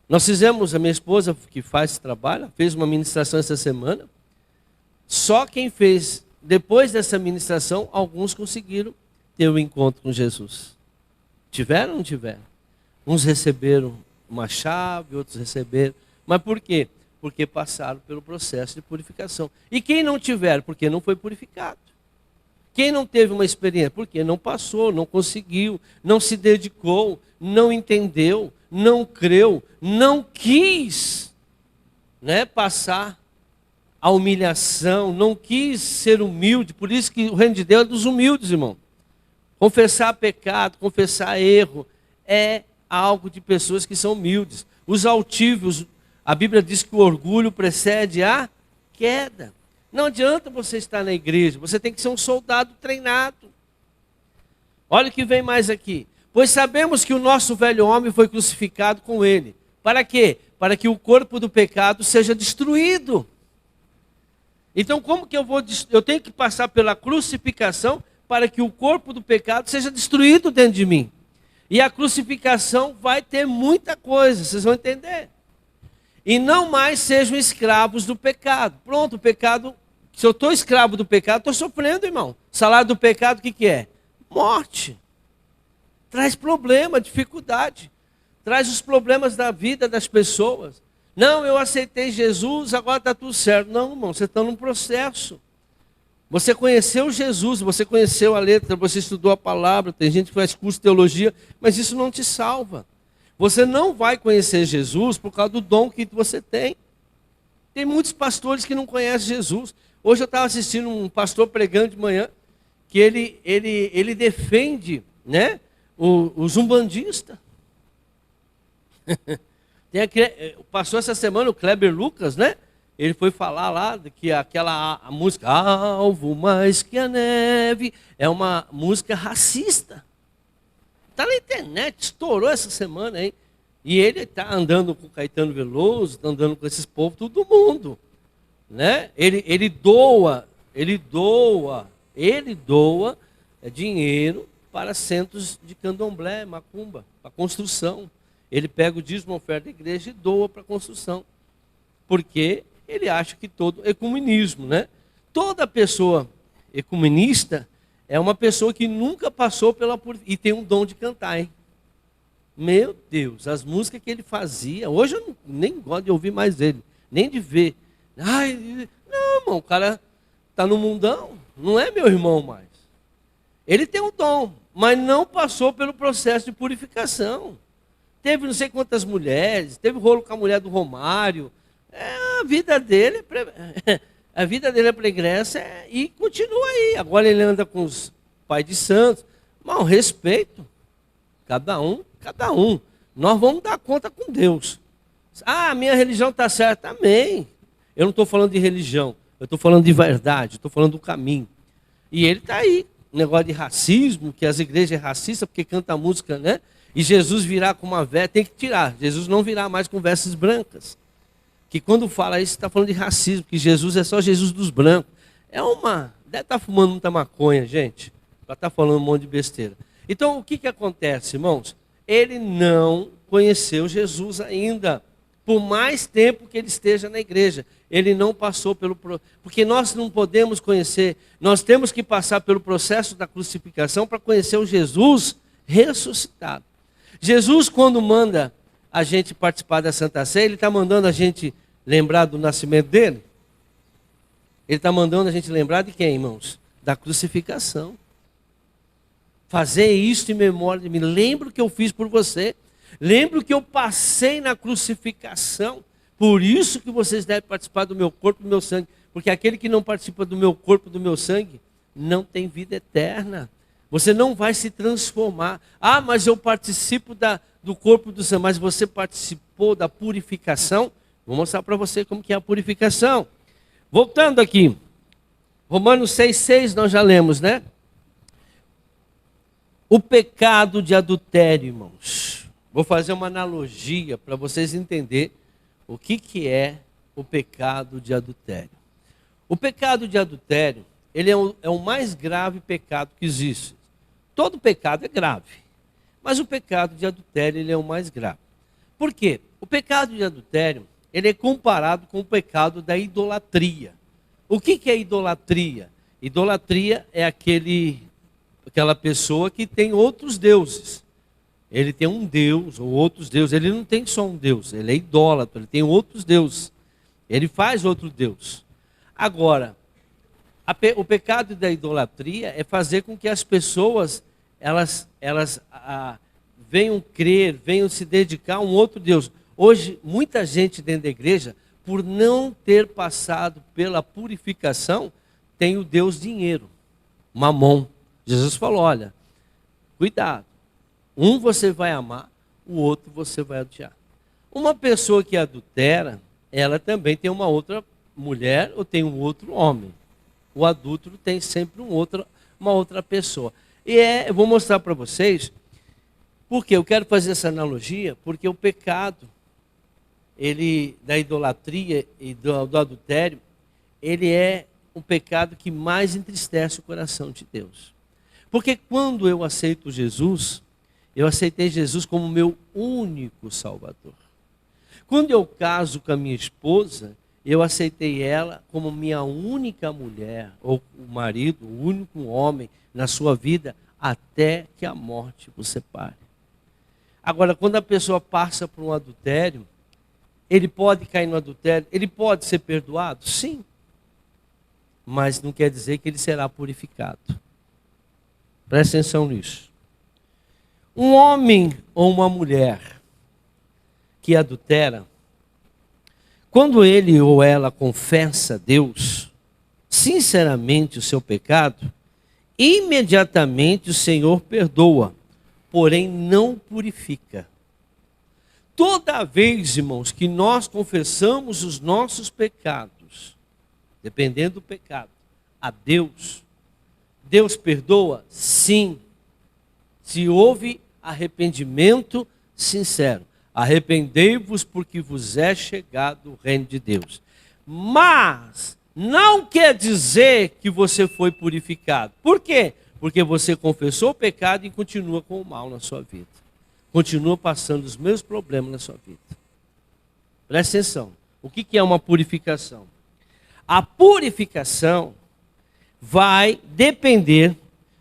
Nós fizemos, a minha esposa que faz esse trabalho, fez uma ministração essa semana. Só quem fez, depois dessa ministração, alguns conseguiram ter um encontro com Jesus. Tiveram ou não tiveram? Uns receberam uma chave, outros receberam. Mas por quê? Porque passaram pelo processo de purificação. E quem não tiver? Porque não foi purificado. Quem não teve uma experiência? Porque não passou, não conseguiu, não se dedicou, não entendeu, não creu, não quis, né, passar a humilhação, não quis ser humilde. Por isso que o reino de Deus é dos humildes, irmão. Confessar pecado, confessar erro, é algo de pessoas que são humildes. Os altivos, a Bíblia diz que o orgulho precede a queda. Não adianta você estar na igreja, você tem que ser um soldado treinado. Olha o que vem mais aqui. Pois sabemos que o nosso velho homem foi crucificado com ele. Para quê? Para que o corpo do pecado seja destruído. Então como que eu tenho que passar pela crucificação para que o corpo do pecado seja destruído dentro de mim? E a crucificação vai ter muita coisa, vocês vão entender. E não mais sejam escravos do pecado. Pronto, o pecado, se eu estou escravo do pecado, estou sofrendo, irmão. O salário do pecado, o que é? Morte. Traz problema, dificuldade. Traz os problemas da vida das pessoas. Não, eu aceitei Jesus, agora está tudo certo. Não, irmão, você está num processo. Você conheceu Jesus, você conheceu a letra, você estudou a palavra, tem gente que faz curso de teologia, mas isso não te salva. Você não vai conhecer Jesus por causa do dom que você tem. Tem muitos pastores que não conhecem Jesus. Hoje eu estava assistindo um pastor pregando de manhã, que ele defende, né, os umbandistas. Passou essa semana o Kleber Lucas, né? Ele foi falar lá que a música Alvo Mais Que a Neve é uma música racista. Está na internet, estourou essa semana, hein? E ele está andando com Caetano Veloso, está andando com esses povos, todo mundo. Né? Ele doa dinheiro para centros de candomblé, macumba, para construção. ele pega o dízimo, oferta da igreja e doa para a construção. Porque ele acha que todo ecumenismo, né? Toda pessoa ecumenista é uma pessoa que nunca passou pela e tem um dom de cantar, hein? Meu Deus, as músicas que ele fazia, hoje eu nem gosto de ouvir mais ele, nem de ver. Ai, não, irmão, o cara está no mundão, não é meu irmão mais. Ele tem um dom, mas não passou pelo processo de purificação. Teve não sei quantas mulheres, teve rolo com a mulher do Romário. A vida dele é pregressa e continua aí. Agora ele anda com os pais de santos. Mas respeito. Cada um. Nós vamos dar conta com Deus. A minha religião está certa. Amém. Eu não estou falando de religião. Eu estou falando de verdade. Estou falando do caminho. E ele está aí. Negócio de racismo, que as igrejas é racista porque canta música, né? E Jesus virá com uma veste. Tem que tirar. Jesus não virá mais com vestes brancas. Que quando fala isso, está falando de racismo, que Jesus é só Jesus dos brancos. Deve estar fumando muita maconha, gente, para estar falando um monte de besteira. Então, o que acontece, irmãos? Ele não conheceu Jesus ainda, por mais tempo que ele esteja na igreja. Ele não passou pelo... Porque nós não podemos conhecer, nós temos que passar pelo processo da crucificação para conhecer o Jesus ressuscitado. Jesus, quando manda a gente participar da Santa Ceia, ele está mandando a gente lembrar do nascimento dele? Ele está mandando a gente lembrar de quem, irmãos? Da crucificação. Fazer isso em memória de mim. Lembra o que eu fiz por você. Lembra o que eu passei na crucificação. Por isso que vocês devem participar do meu corpo e do meu sangue. Porque aquele que não participa do meu corpo e do meu sangue, não tem vida eterna. Você não vai se transformar. Ah, mas eu participo do corpo do sangue. Mas você participou da purificação? Vou mostrar para você como que é a purificação. Voltando aqui. Romanos 6,6 nós já lemos, né? O pecado de adultério, irmãos. Vou fazer uma analogia para vocês entenderem o que é o pecado de adultério. O pecado de adultério, ele é o mais grave pecado que existe. Todo pecado é grave, mas o pecado de adultério ele é o mais grave. Por quê? O pecado de adultério ele é comparado com o pecado da idolatria. O que é idolatria? Idolatria é aquela pessoa que tem outros deuses. Ele tem um Deus ou outros deuses. Ele não tem só um Deus, ele é idólatra, ele tem outros deuses. Ele faz outro Deus. Agora, o pecado da idolatria é fazer com que as pessoas elas venham crer, venham se dedicar a um outro Deus. Hoje, muita gente dentro da igreja, por não ter passado pela purificação, tem o Deus dinheiro, Mamon. Jesus falou, olha, cuidado. Um você vai amar, o outro você vai odiar. Uma pessoa que adultera, ela também tem uma outra mulher ou tem um outro homem. O adúltero tem sempre uma outra pessoa. Eu vou mostrar para vocês, porque eu quero fazer essa analogia, porque o pecado, da idolatria e do adultério, ele é um pecado que mais entristece o coração de Deus. Porque quando eu aceito Jesus, eu aceitei Jesus como meu único Salvador. Quando eu caso com a minha esposa, eu aceitei ela como minha única mulher, ou o marido, o único homem na sua vida, até que a morte o separe. Agora, quando a pessoa passa por um adultério, ele pode cair no adultério, ele pode ser perdoado? Sim. Mas não quer dizer que ele será purificado. Presta atenção nisso. Um homem ou uma mulher que adultera, quando ele ou ela confessa a Deus, sinceramente o seu pecado, imediatamente o Senhor perdoa, porém não purifica. Toda vez, irmãos, que nós confessamos os nossos pecados, dependendo do pecado, a Deus, Deus perdoa? Sim. Se houve arrependimento sincero. Arrependei-vos porque vos é chegado o reino de Deus. Mas não quer dizer que você foi purificado. Por quê? Porque você confessou o pecado e continua com o mal na sua vida. continua passando os mesmos problemas na sua vida. Presta atenção. O que é uma purificação? A purificação vai depender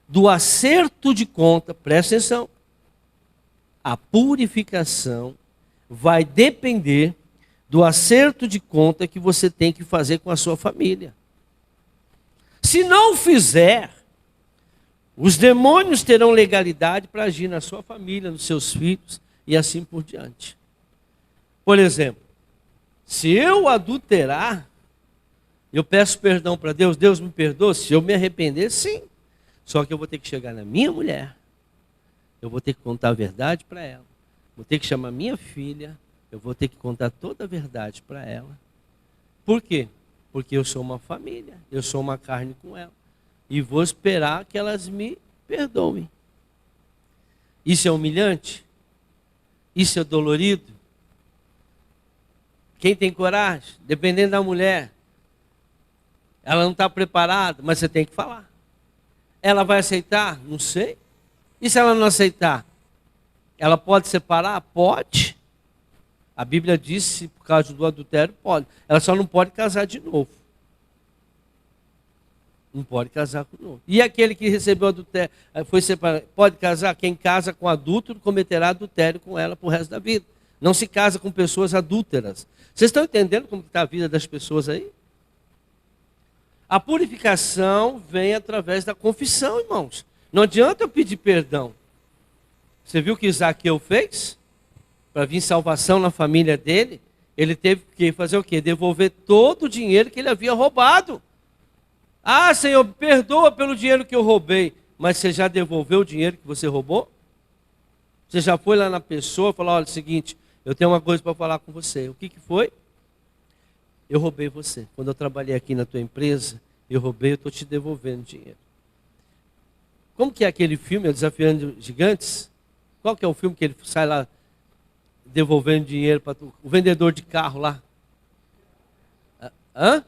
do acerto de conta. Presta atenção. A purificação vai depender do acerto de conta que você tem que fazer com a sua família. Se não fizer, os demônios terão legalidade para agir na sua família, nos seus filhos e assim por diante. Por exemplo, se eu adulterar, eu peço perdão para Deus, Deus me perdoa. Se eu me arrepender, sim. Só que eu vou ter que chegar na minha mulher, eu vou ter que contar a verdade para ela, vou ter que chamar minha filha, eu vou ter que contar toda a verdade para ela. Por quê? Porque eu sou uma família, eu sou uma carne com ela. E vou esperar que elas me perdoem. Isso é humilhante? Isso é dolorido? Quem tem coragem? Dependendo da mulher. Ela não está preparada, mas você tem que falar. Ela vai aceitar? Não sei. E se ela não aceitar? Ela pode separar? Pode. A Bíblia diz, se por causa do adultério, pode. Ela só não pode casar de novo. Não pode casar com novo. E aquele que recebeu adultério, foi separado, pode casar? Quem casa com adúltero cometerá adultério com ela por resto da vida. Não se casa com pessoas adúlteras. Vocês estão entendendo como está a vida das pessoas aí? A purificação vem através da confissão, irmãos. Não adianta eu pedir perdão. Você viu o que Zaqueu fez? Para vir salvação na família dele, ele teve que fazer o quê? Devolver todo o dinheiro que ele havia roubado. Ah, Senhor, perdoa pelo dinheiro que eu roubei. Mas você já devolveu o dinheiro que você roubou? Você já foi lá na pessoa e falou, olha, é o seguinte, eu tenho uma coisa para falar com você. O que foi? Eu roubei você. Quando eu trabalhei aqui na tua empresa, eu roubei, eu estou te devolvendo dinheiro. Como que é aquele filme, Desafiando Gigantes? Qual que é o filme que ele sai lá devolvendo dinheiro para o vendedor de carro lá? Hã?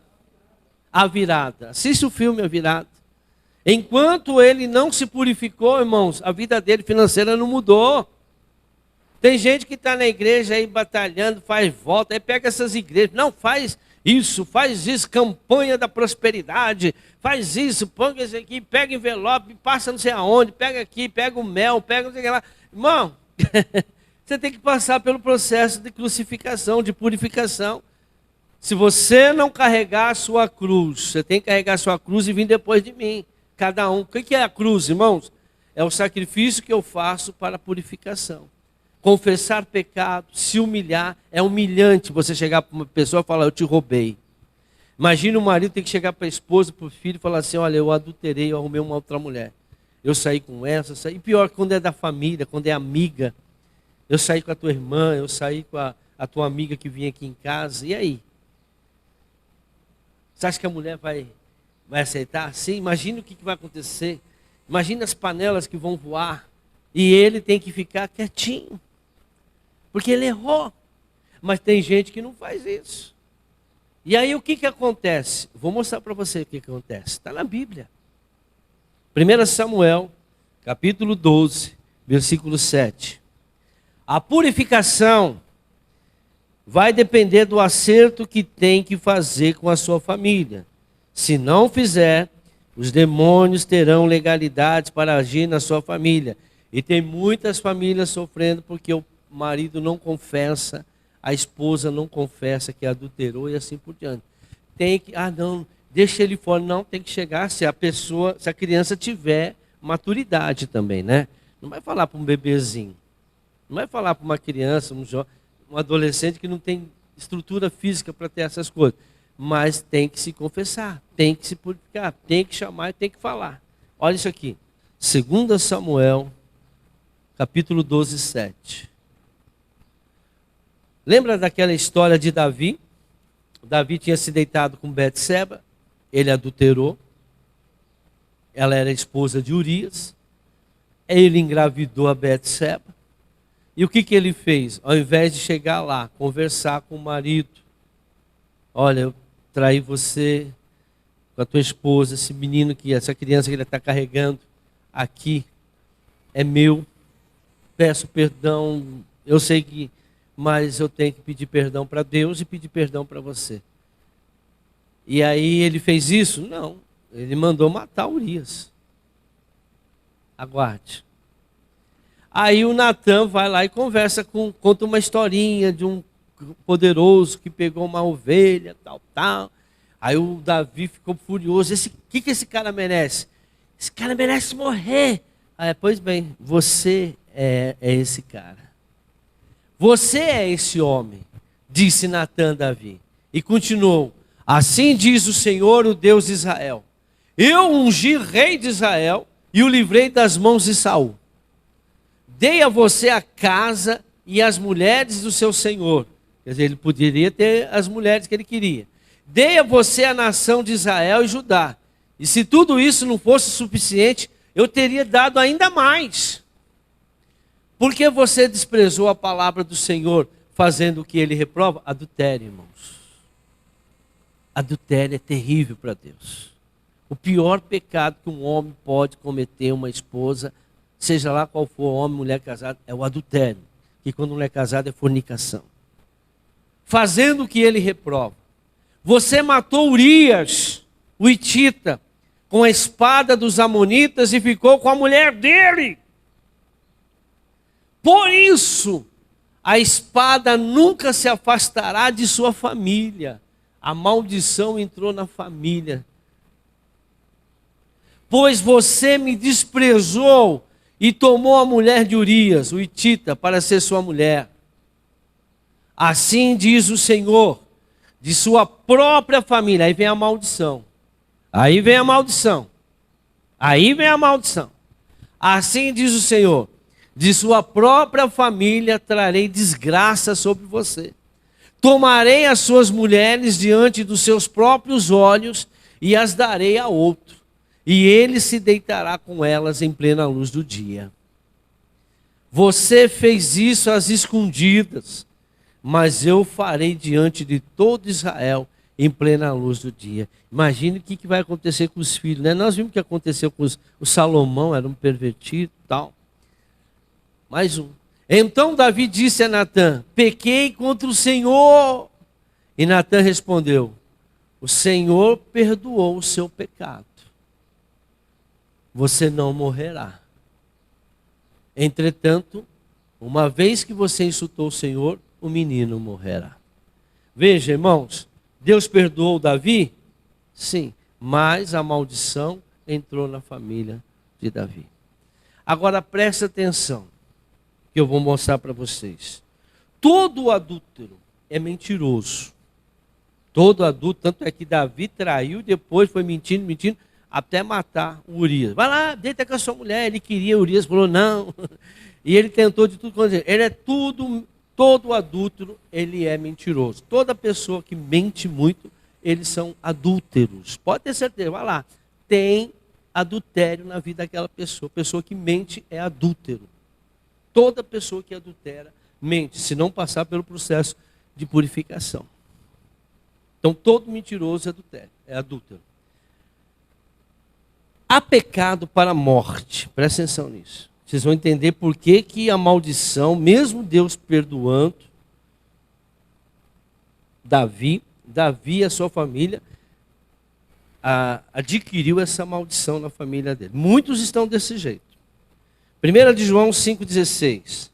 A Virada. Assiste o filme A Virada. Enquanto ele não se purificou, irmãos, a vida dele financeira não mudou. Tem gente que está na igreja aí batalhando, faz volta, aí pega essas igrejas, não, faz isso, campanha da prosperidade, faz isso, põe isso aqui, pega envelope, passa não sei aonde, pega aqui, pega o mel, pega não sei o que lá. Irmão, você tem que passar pelo processo de crucificação, de purificação. Se você não carregar a sua cruz, você tem que carregar a sua cruz e vir depois de mim. Cada um. O que é a cruz, irmãos? É o sacrifício que eu faço para a purificação. Confessar pecado, se humilhar, é humilhante você chegar para uma pessoa e falar, eu te roubei. Imagina o marido ter que chegar para a esposa, para o filho e falar assim, olha, eu adulterei, eu arrumei uma outra mulher. Eu saí com essa, saí. E pior, quando é da família, quando é amiga. Eu saí com a tua irmã, eu saí com a tua amiga que vinha aqui em casa. E aí? Você acha que a mulher vai aceitar? Sim, imagina o que vai acontecer. Imagina as panelas que vão voar. E ele tem que ficar quietinho. Porque ele errou. Mas tem gente que não faz isso. E aí o que acontece? Vou mostrar para você o que acontece. Está na Bíblia. 1 Samuel, capítulo 12, versículo 7. A purificação vai depender do acerto que tem que fazer com a sua família. Se não fizer, os demônios terão legalidade para agir na sua família. E tem muitas famílias sofrendo porque o marido não confessa, a esposa não confessa que adulterou e assim por diante. Tem que, não, deixa ele fora. Não, tem que chegar se a criança tiver maturidade também, né? Não vai falar para um bebezinho. Não vai falar para uma criança, um adolescente que não tem estrutura física para ter essas coisas. Mas tem que se confessar, tem que se purificar, tem que chamar e tem que falar. Olha isso aqui. 2 Samuel, capítulo 12, 7. Lembra daquela história de Davi? Davi tinha se deitado com Betseba, ele adulterou. Ela era esposa de Urias. Ele engravidou a Betseba. E o que ele fez? Ao invés de chegar lá, conversar com o marido. Olha, eu traí você com a tua esposa, essa criança que ele está carregando aqui é meu. peço perdão, eu sei que, mas eu tenho que pedir perdão para Deus e pedir perdão para você. E aí ele fez isso? Não, ele mandou matar Urias. Aguarde. Aí o Natan vai lá e conta uma historinha de um poderoso que pegou uma ovelha, tal. Aí o Davi ficou furioso. O que esse cara merece? Esse cara merece morrer. Aí, pois bem, você é esse cara. Você é esse homem, disse Natan a Davi. E continuou: assim diz o Senhor, o Deus de Israel: eu ungi rei de Israel e o livrei das mãos de Saul. Dei a você a casa e as mulheres do seu senhor. Quer dizer, ele poderia ter as mulheres que ele queria. Dei a você a nação de Israel e Judá. E se tudo isso não fosse suficiente, eu teria dado ainda mais. Por que você desprezou a palavra do Senhor, fazendo o que ele reprova? Adultério, irmãos. Adultério é terrível para Deus. O pior pecado que um homem pode cometer, uma esposa, seja lá qual for, homem, mulher casada, é o adultério. Que quando não é casado é fornicação. Fazendo o que ele reprova. Você matou Urias, o hitita, com a espada dos amonitas e ficou com a mulher dele. Por isso, a espada nunca se afastará de sua família. A maldição entrou na família. Pois você me desprezou e tomou a mulher de Urias, o hitita, para ser sua mulher. Assim diz o Senhor, de sua própria família. Aí vem a maldição. Aí vem a maldição. Aí vem a maldição. Assim diz o Senhor, de sua própria família trarei desgraça sobre você. Tomarei as suas mulheres diante dos seus próprios olhos e as darei a outro. E ele se deitará com elas em plena luz do dia. Você fez isso às escondidas, mas eu farei diante de todo Israel em plena luz do dia. Imagine o que vai acontecer com os filhos, né? Nós vimos o que aconteceu com o Salomão, era um pervertido e tal. Mais um. Então Davi disse a Natan: pequei contra o Senhor. E Natan respondeu: o Senhor perdoou o seu pecado. Você não morrerá. Entretanto, uma vez que você insultou o Senhor, o menino morrerá. Veja, irmãos, Deus perdoou Davi? Sim, mas a maldição entrou na família de Davi. Agora presta atenção, que eu vou mostrar para vocês. Todo adúltero é mentiroso. Todo adulto, tanto é que Davi traiu, depois foi mentindo, até matar o Urias. Vai lá, deita com a sua mulher. Ele queria, Urias falou não. E ele tentou de tudo. Ele é todo adúltero, ele é mentiroso. Toda pessoa que mente muito, eles são adúlteros. Pode ter certeza, vai lá. Tem adultério na vida daquela pessoa. Pessoa que mente é adúltero. Toda pessoa que adultera, mente, se não passar pelo processo de purificação. Então, todo mentiroso é adúltero. Há pecado para a morte. Presta atenção nisso. Vocês vão entender por que a maldição, mesmo Deus perdoando Davi e a sua família, adquiriu essa maldição na família dele. Muitos estão desse jeito. 1 de João 5,16.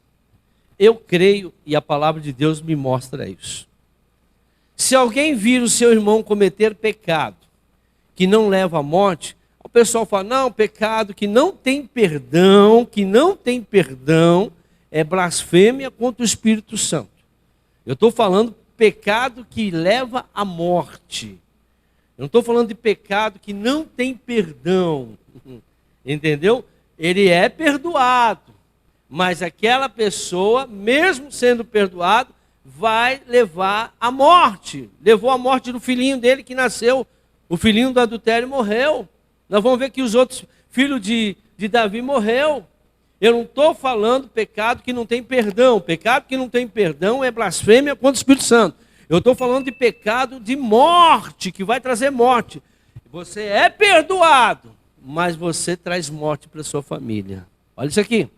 Eu creio e a palavra de Deus me mostra isso. Se alguém vir o seu irmão cometer pecado que não leva à morte, o pessoal fala, não, pecado que não tem perdão, é blasfêmia contra o Espírito Santo. Eu estou falando pecado que leva à morte. Eu não estou falando de pecado que não tem perdão. Entendeu? Ele é perdoado, mas aquela pessoa, mesmo sendo perdoado, vai levar à morte. Levou à morte do filhinho dele que nasceu. O filhinho do adultério morreu. Nós vamos ver que os outros filhos de Davi morreu. Eu não estou falando pecado que não tem perdão. Pecado que não tem perdão é blasfêmia contra o Espírito Santo. Eu estou falando de pecado de morte, que vai trazer morte. Você é perdoado, mas você traz morte para a sua família. Olha isso aqui.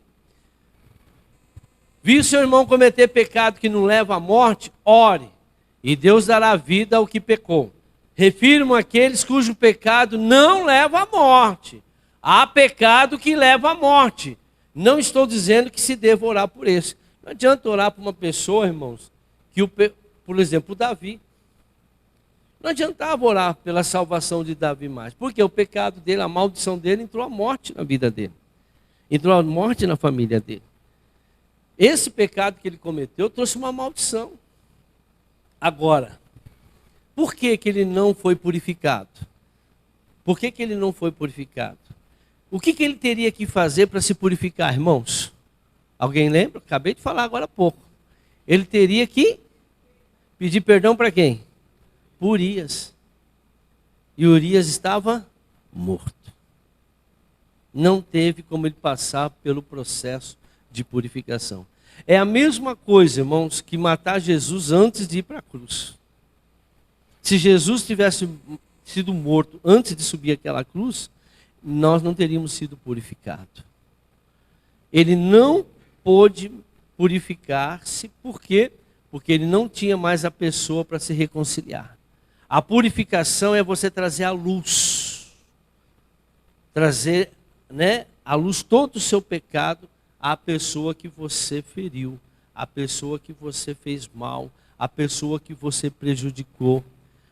Viu seu irmão cometer pecado que não leva à morte? Ore, e Deus dará vida ao que pecou. Refiro-me àqueles cujo pecado não leva à morte. Há pecado que leva à morte. Não estou dizendo que se deva orar por esse. Não adianta orar por uma pessoa, irmãos, que por exemplo, o Davi. Não adiantava orar pela salvação de Davi mais. Porque o pecado dele, a maldição dele, entrou a morte na vida dele. Entrou a morte na família dele. Esse pecado que ele cometeu trouxe uma maldição. Agora, por que que ele não foi purificado? Por que que ele não foi purificado? O que que ele teria que fazer para se purificar, irmãos? Alguém lembra? Acabei de falar agora há pouco. Ele teria que pedir perdão para quem? Por Urias. E Urias estava morto. Não teve como ele passar pelo processo de purificação. É a mesma coisa, irmãos, que matar Jesus antes de ir para a cruz. Se Jesus tivesse sido morto antes de subir aquela cruz, nós não teríamos sido purificados. Ele não pôde purificar-se, por quê? Porque ele não tinha mais a pessoa para se reconciliar. A purificação é você trazer a luz. Trazer, à luz todo o seu pecado à pessoa que você feriu, à pessoa que você fez mal, à pessoa que você prejudicou,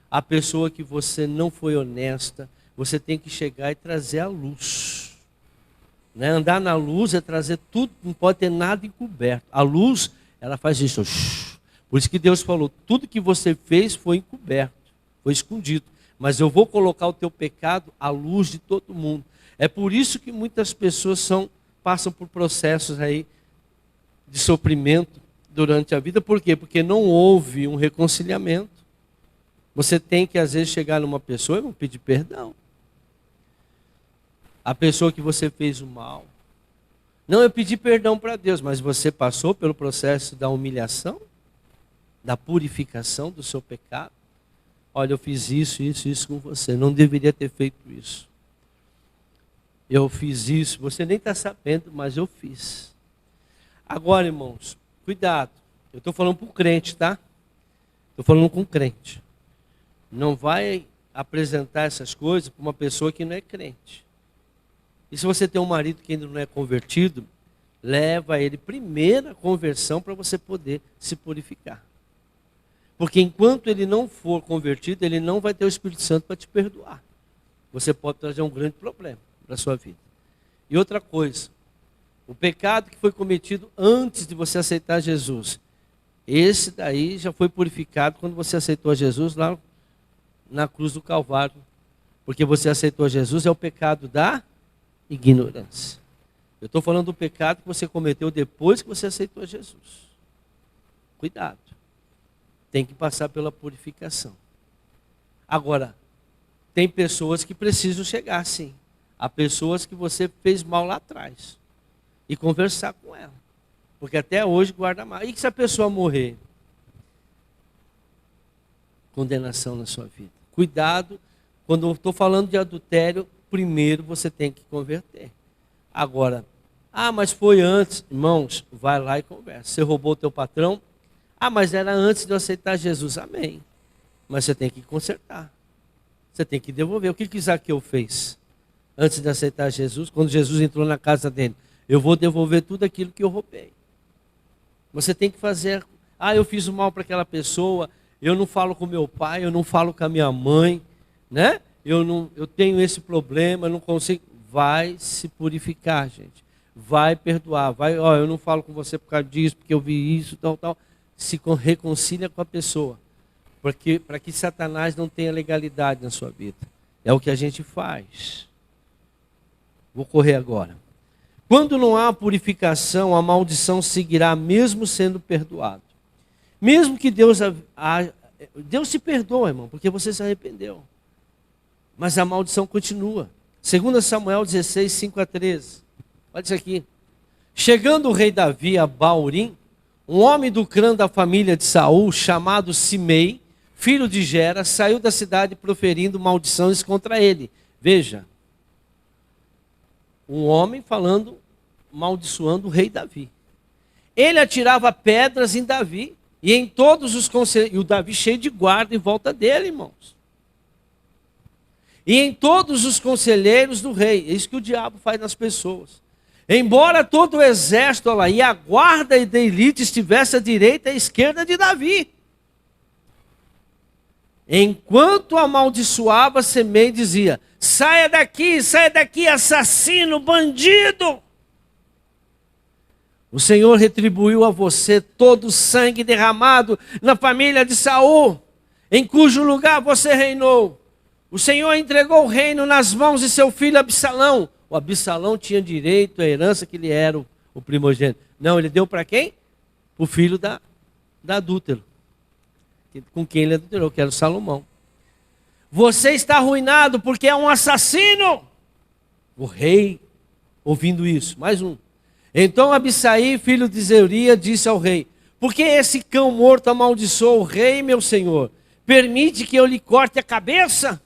à pessoa que você não foi honesta. Você tem que chegar e trazer a luz. Andar na luz é trazer tudo, não pode ter nada encoberto. A luz, ela faz isso. Por isso que Deus falou, tudo que você fez foi encoberto, foi escondido. Mas eu vou colocar o teu pecado à luz de todo mundo. É por isso que muitas pessoas passam por processos aí de sofrimento durante a vida. Por quê? Porque não houve um reconciliamento. Você tem que, às vezes, chegar numa pessoa e pedir perdão. A pessoa que você fez o mal. Não, eu pedi perdão para Deus, mas você passou pelo processo da humilhação, da purificação do seu pecado. Olha, eu fiz isso com você. Não deveria ter feito isso. Eu fiz isso, você nem está sabendo, mas eu fiz. Agora, irmãos, cuidado. Eu estou falando para o crente, tá? Estou falando com o crente. Não vai apresentar essas coisas para uma pessoa que não é crente. E se você tem um marido que ainda não é convertido, leva ele primeiro à conversão para você poder se purificar. Porque enquanto ele não for convertido, ele não vai ter o Espírito Santo para te perdoar. Você pode trazer um grande problema para a sua vida. E outra coisa, o pecado que foi cometido antes de você aceitar Jesus, esse daí já foi purificado quando você aceitou Jesus lá na cruz do Calvário. Porque você aceitou Jesus, é o pecado da ignorância. Eu estou falando do pecado que você cometeu depois que você aceitou Jesus. Cuidado. Tem que passar pela purificação. Agora, tem pessoas que precisam chegar, sim. Há pessoas que você fez mal lá atrás. E conversar com ela. Porque até hoje guarda mal. E se a pessoa morrer? Condenação na sua vida. Cuidado, quando eu estou falando de adultério, primeiro você tem que converter. Agora, mas foi antes. Irmãos, vai lá e conversa. Você roubou o teu patrão? Mas era antes de eu aceitar Jesus. Amém. Mas você tem que consertar. Você tem que devolver. O que Zaqueu fez antes de aceitar Jesus? Quando Jesus entrou na casa dele. Eu vou devolver tudo aquilo que eu roubei. Você tem que fazer. Eu fiz o mal para aquela pessoa. Eu não falo com meu pai. Eu não falo com a minha mãe. Eu tenho esse problema. Eu não consigo. Vai se purificar, gente. Vai perdoar. Eu não falo com você por causa disso, porque eu vi isso, tal. Se reconcilia com a pessoa. Para que Satanás não tenha legalidade na sua vida. É o que a gente faz. Vou correr agora. Quando não há purificação, a maldição seguirá mesmo sendo perdoado. Mesmo que Deus te perdoa, irmão, porque você se arrependeu. Mas a maldição continua. 2 Samuel 16, 5-13. Olha isso aqui. Chegando o rei Davi a Baurim, um homem do clã da família de Saul, chamado Simei, filho de Gera, saiu da cidade proferindo maldições contra ele. Veja, um homem falando, maldiçoando o rei Davi. ele atirava pedras em Davi e em todos os conselheiros, e o Davi cheio de guarda em volta dele, irmãos. E em todos os conselheiros do rei. É isso que o diabo faz nas pessoas. Embora todo o exército lá, e a guarda da elite estivesse à direita e à esquerda de Davi. Enquanto amaldiçoava, Semei dizia: saia daqui, assassino, bandido. O Senhor retribuiu a você todo o sangue derramado na família de Saul, em cujo lugar você reinou. O Senhor entregou o reino nas mãos de seu filho Absalão. O Absalão tinha direito à herança, que ele era o primogênito. Não, ele deu para quem? O filho da adúltero, com quem ele adulterou, que era o Salomão. Você está arruinado porque é um assassino. O rei, ouvindo isso, mais um. Então Abissai, filho de Zeruia, disse ao rei: por que esse cão morto amaldiçoou o rei, meu senhor? Permite que eu lhe corte a cabeça?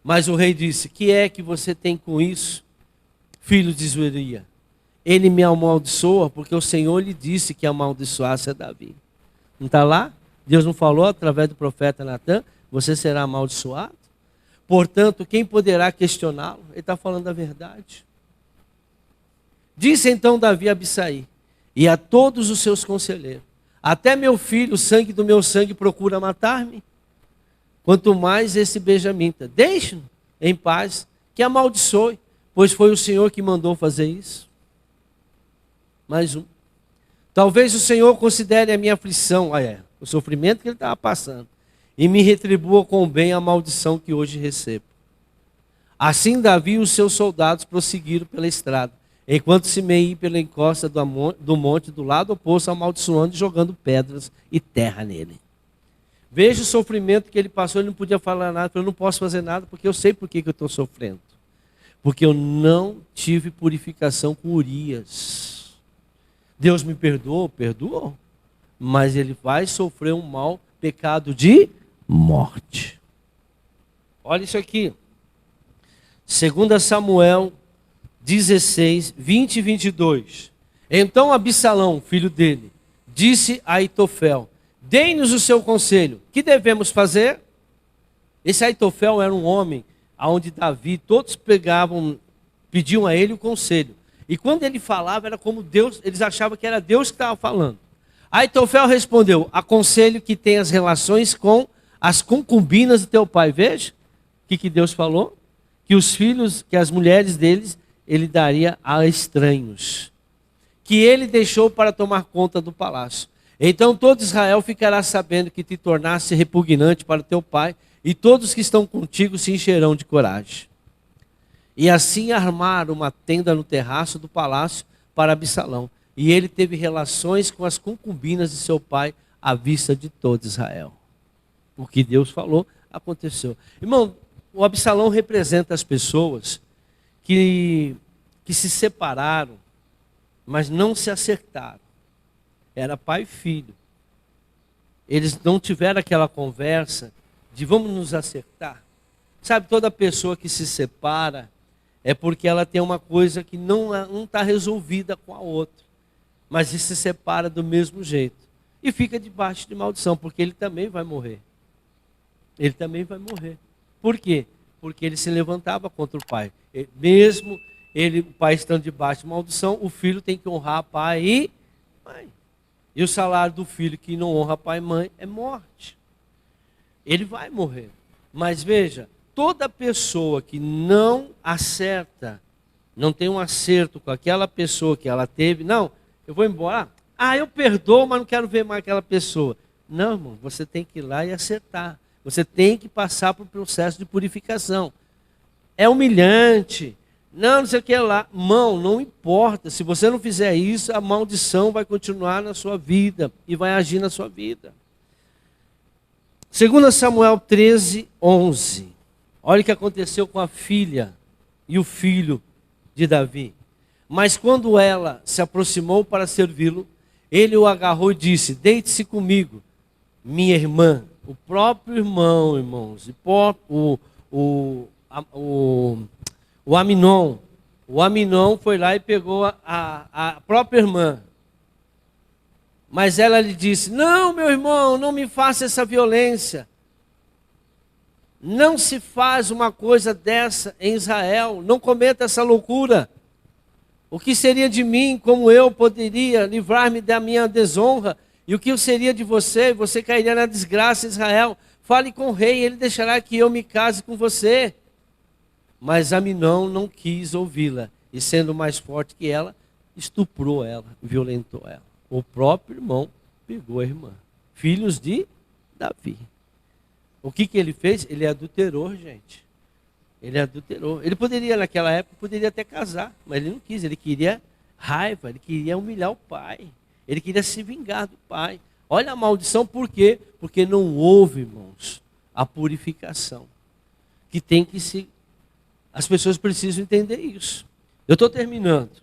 Mas o rei disse: que é que você tem com isso, filho de Zeruia? Ele me amaldiçoa porque o Senhor lhe disse que amaldiçoasse a Davi. Não está lá? Deus não falou através do profeta Natã: você será amaldiçoado? Portanto, quem poderá questioná-lo? Ele está falando a verdade. Disse então Davi a Abissai e a todos os seus conselheiros: até meu filho, o sangue do meu sangue, procura matar-me. Quanto mais esse benjamita, deixe-no em paz, que amaldiçoe, pois foi o Senhor que mandou fazer isso. Mais um. Talvez o Senhor considere a minha aflição, o sofrimento que ele estava passando, e me retribua com bem a maldição que hoje recebo. Assim Davi e os seus soldados prosseguiram pela estrada, enquanto Simei ia pela encosta do monte do lado oposto, amaldiçoando e jogando pedras e terra nele. Veja o sofrimento que ele passou. Ele não podia falar nada, eu não posso fazer nada, porque eu sei por que eu estou sofrendo. Porque eu não tive purificação com Urias. Deus me perdoou? Perdoou. Mas ele vai sofrer um mau pecado de morte. Olha isso aqui. 2 Samuel 16, 20 e 22. Então Absalão, filho dele, disse a Aitofel: dê-nos o seu conselho, que devemos fazer? Esse Aitofel era um homem onde Davi, todos pediam a ele o conselho. E quando ele falava, era como Deus, eles achavam que era Deus que estava falando. Aitofel respondeu: aconselho que tenhas relações com as concubinas de teu pai. Veja o que Deus falou: que os filhos, que as mulheres deles, ele daria a estranhos, que ele deixou para tomar conta do palácio. Então todo Israel ficará sabendo que te tornaste repugnante para teu pai, e todos que estão contigo se encherão de coragem. E assim armaram uma tenda no terraço do palácio para Absalão. E ele teve relações com as concubinas de seu pai à vista de todo Israel. O que Deus falou aconteceu. Irmão, o Absalão representa as pessoas que se separaram, mas não se acertaram. Era pai e filho. Eles não tiveram aquela conversa de vamos nos acertar. Sabe, toda pessoa que se separa é porque ela tem uma coisa que não está resolvida com a outra. Mas se separa do mesmo jeito. E fica debaixo de maldição, porque ele também vai morrer. Ele também vai morrer. Por quê? Porque ele se levantava contra o pai. Mesmo o pai estando debaixo de maldição, o filho tem que honrar pai e mãe. E o salário do filho que não honra pai e mãe é morte. Ele vai morrer. Mas veja, toda pessoa que não acerta, não tem um acerto com aquela pessoa que ela teve, não, eu vou embora. Eu perdoo, mas não quero ver mais aquela pessoa. Não, irmão, você tem que ir lá e acertar. Você tem que passar por um processo de purificação. É humilhante. Não sei o que lá. Irmão, não importa. Se você não fizer isso, a maldição vai continuar na sua vida e vai agir na sua vida. 2 Samuel 13, 11. Olha o que aconteceu com a filha e o filho de Davi. Mas quando ela se aproximou para servi-lo, ele o agarrou e disse: deite-se comigo, minha irmã. O próprio irmão, irmãos, o Aminon foi lá e pegou a própria irmã. Mas ela lhe disse: não, meu irmão, não me faça essa violência. Não se faz uma coisa dessa em Israel. Não cometa essa loucura. O que seria de mim, como eu poderia livrar-me da minha desonra? E o que seria de você? Você cairia na desgraça, Israel. Fale com o rei, ele deixará que eu me case com você. Mas Aminon não quis ouvi-la. E sendo mais forte que ela, estuprou ela, violentou ela. O próprio irmão pegou a irmã. Filhos de Davi. O que ele fez? Ele adulterou, gente. Ele adulterou. Ele poderia, naquela época, poderia até casar, mas ele não quis. Ele queria raiva, ele queria humilhar o pai. Ele queria se vingar do pai. Olha a maldição, por quê? Porque não houve, irmãos, a purificação. Que tem que se... As pessoas precisam entender isso. Eu estou terminando.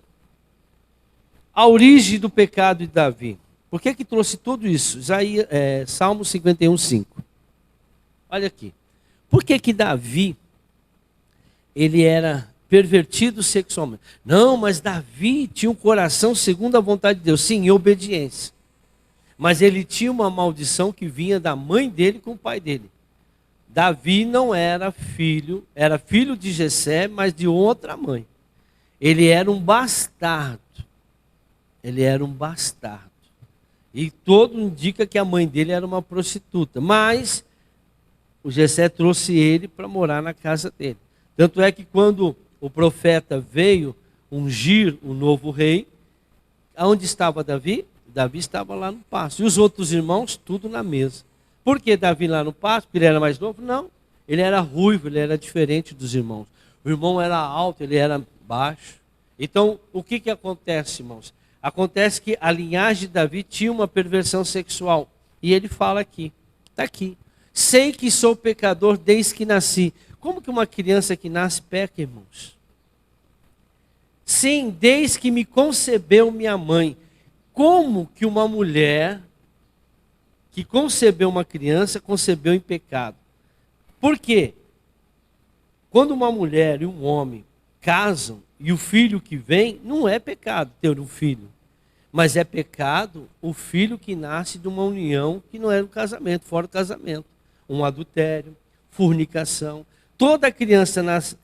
A origem do pecado de Davi. Por que trouxe tudo isso? Salmo 51, 5. Olha aqui. Por que Davi, ele era pervertido sexualmente? Não, mas Davi tinha um coração segundo a vontade de Deus. Sim, em obediência. Mas ele tinha uma maldição que vinha da mãe dele com o pai dele. Davi não era filho de Jessé, mas de outra mãe. Ele era um bastardo. Ele era um bastardo. E todo indica que a mãe dele era uma prostituta. Mas o Jessé trouxe ele para morar na casa dele. Tanto é que quando o profeta veio ungir o novo rei, aonde estava Davi? Davi estava lá no pasto. E os outros irmãos, tudo na mesa. Por que Davi lá no pasto? Porque ele era mais novo? Não. Ele era ruivo, ele era diferente dos irmãos. O irmão era alto, ele era baixo. Então, o que acontece, irmãos? Acontece que a linhagem de Davi tinha uma perversão sexual. E ele fala aqui, está aqui. Sei que sou pecador desde que nasci. Como que uma criança que nasce peca, irmãos? Sim, desde que me concebeu minha mãe. Como que uma mulher que concebeu uma criança, concebeu em pecado? Por quê? Quando uma mulher e um homem casam, e o filho que vem, não é pecado ter um filho. Mas é pecado o filho que nasce de uma união que não é um casamento, fora do casamento. Um adultério, fornicação. Toda criança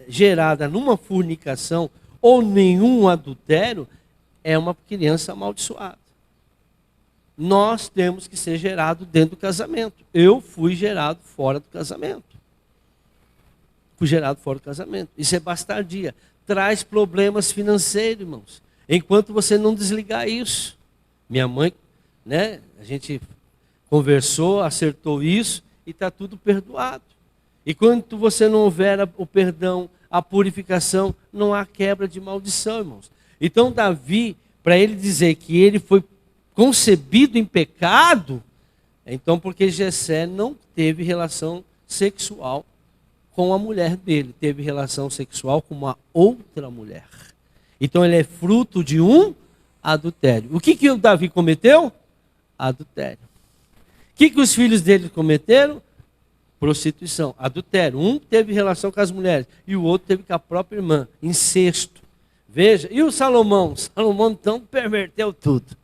gerada numa fornicação ou nenhum adultério é uma criança amaldiçoada. Nós temos que ser gerados dentro do casamento. Eu fui gerado fora do casamento. Fui gerado fora do casamento. Isso é bastardia. Traz problemas financeiros, irmãos. Enquanto você não desligar isso. Minha mãe, né? A gente conversou, acertou isso e está tudo perdoado. E quando você não houver o perdão, a purificação, não há quebra de maldição, irmãos. Então Davi, para ele dizer que ele foi concebido em pecado, então porque Jessé não teve relação sexual com a mulher dele, teve relação sexual com uma outra mulher. Então ele é fruto de um adultério. O que o Davi cometeu? Adultério. O que os filhos dele cometeram? Prostituição, adultério. Um teve relação com as mulheres e o outro teve com a própria irmã, incesto. Veja, e o Salomão? Salomão então perverteu tudo.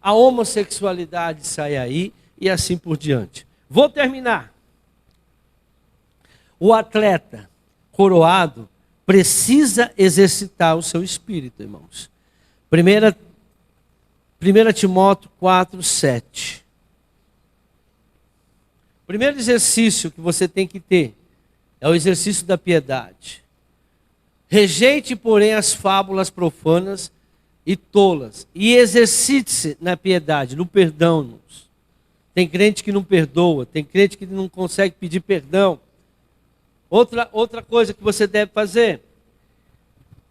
A homossexualidade sai aí e assim por diante. Vou terminar. O atleta coroado precisa exercitar o seu espírito, irmãos. 1 Timóteo 4, 7. O primeiro exercício que você tem que ter é o exercício da piedade. Rejeite, porém, as fábulas profanas e tolas, e exercite-se na piedade, no perdão, irmãos. Tem crente que não perdoa, tem crente que não consegue pedir perdão. Outra coisa que você deve fazer,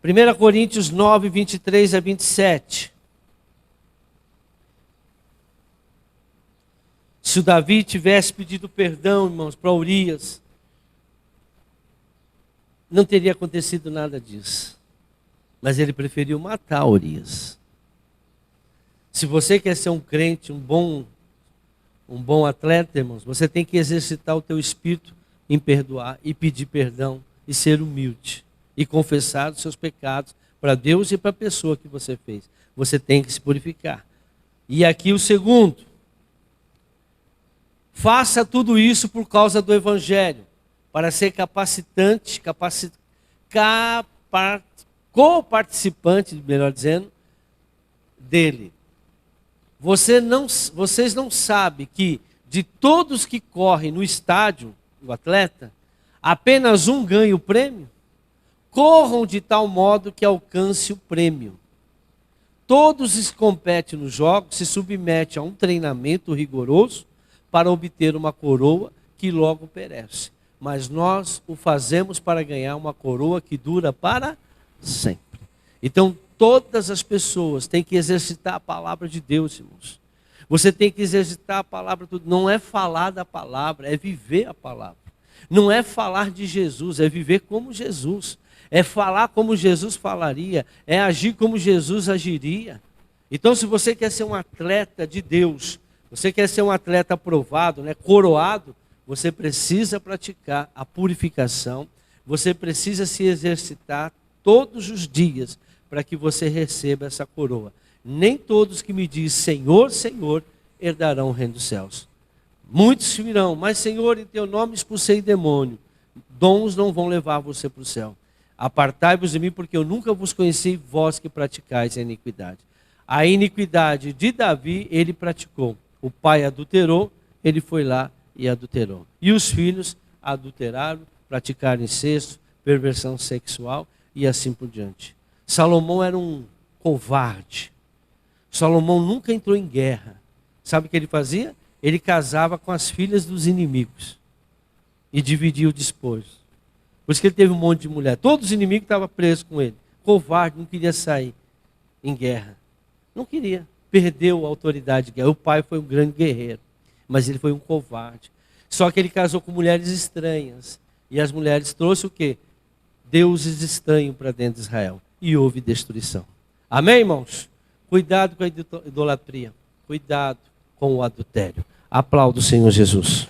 1 Coríntios 9, 23 a 27. Se o Davi tivesse pedido perdão, irmãos, para Urias, não teria acontecido nada disso. Mas ele preferiu matar Urias. Se você quer ser um crente, um bom atleta, irmãos, você tem que exercitar o teu espírito em perdoar e pedir perdão e ser humilde e confessar os seus pecados para Deus e para a pessoa que você fez. Você tem que se purificar. E aqui o segundo. Faça tudo isso por causa do Evangelho, para ser coparticipante, melhor dizendo, dele. Vocês não sabem que de todos que correm no estádio, o atleta, apenas um ganha o prêmio? Corram de tal modo que alcance o prêmio. Todos que competem nos jogos se submetem a um treinamento rigoroso para obter uma coroa que logo perece. Mas nós o fazemos para ganhar uma coroa que dura para sempre. Então, todas as pessoas têm que exercitar a palavra de Deus, irmãos. Você tem que exercitar a palavra, não é falar da palavra, é viver a palavra. Não é falar de Jesus, é viver como Jesus. É falar como Jesus falaria, é agir como Jesus agiria. Então, se você quer ser um atleta de Deus, você quer ser um atleta aprovado, né, coroado, você precisa praticar a purificação, você precisa se exercitar todos os dias para que você receba essa coroa. Nem todos que me dizem Senhor, Senhor, herdarão o reino dos céus. Muitos virão, mas Senhor, em teu nome expulsei demônio. Dons não vão levar você para o céu. Apartai-vos de mim, porque eu nunca vos conheci, vós que praticais a iniquidade. A iniquidade de Davi, ele praticou. O pai adulterou, ele foi lá e adulterou. E os filhos adulteraram, praticaram incesto, perversão sexual e assim por diante. Salomão era um covarde. Salomão nunca entrou em guerra. Sabe o que ele fazia? Ele casava com as filhas dos inimigos e dividia o despojo. Por isso que ele teve um monte de mulher. Todos os inimigos estavam presos com ele. Covarde, não queria sair em guerra. Não queria. Perdeu a autoridade de guerra. O pai foi um grande guerreiro, mas ele foi um covarde. Só que ele casou com mulheres estranhas. E as mulheres trouxeram o quê? Deuses estranhos para dentro de Israel. E houve destruição. Amém, irmãos? Cuidado com a idolatria. Cuidado com o adultério. Aplauda o Senhor Jesus.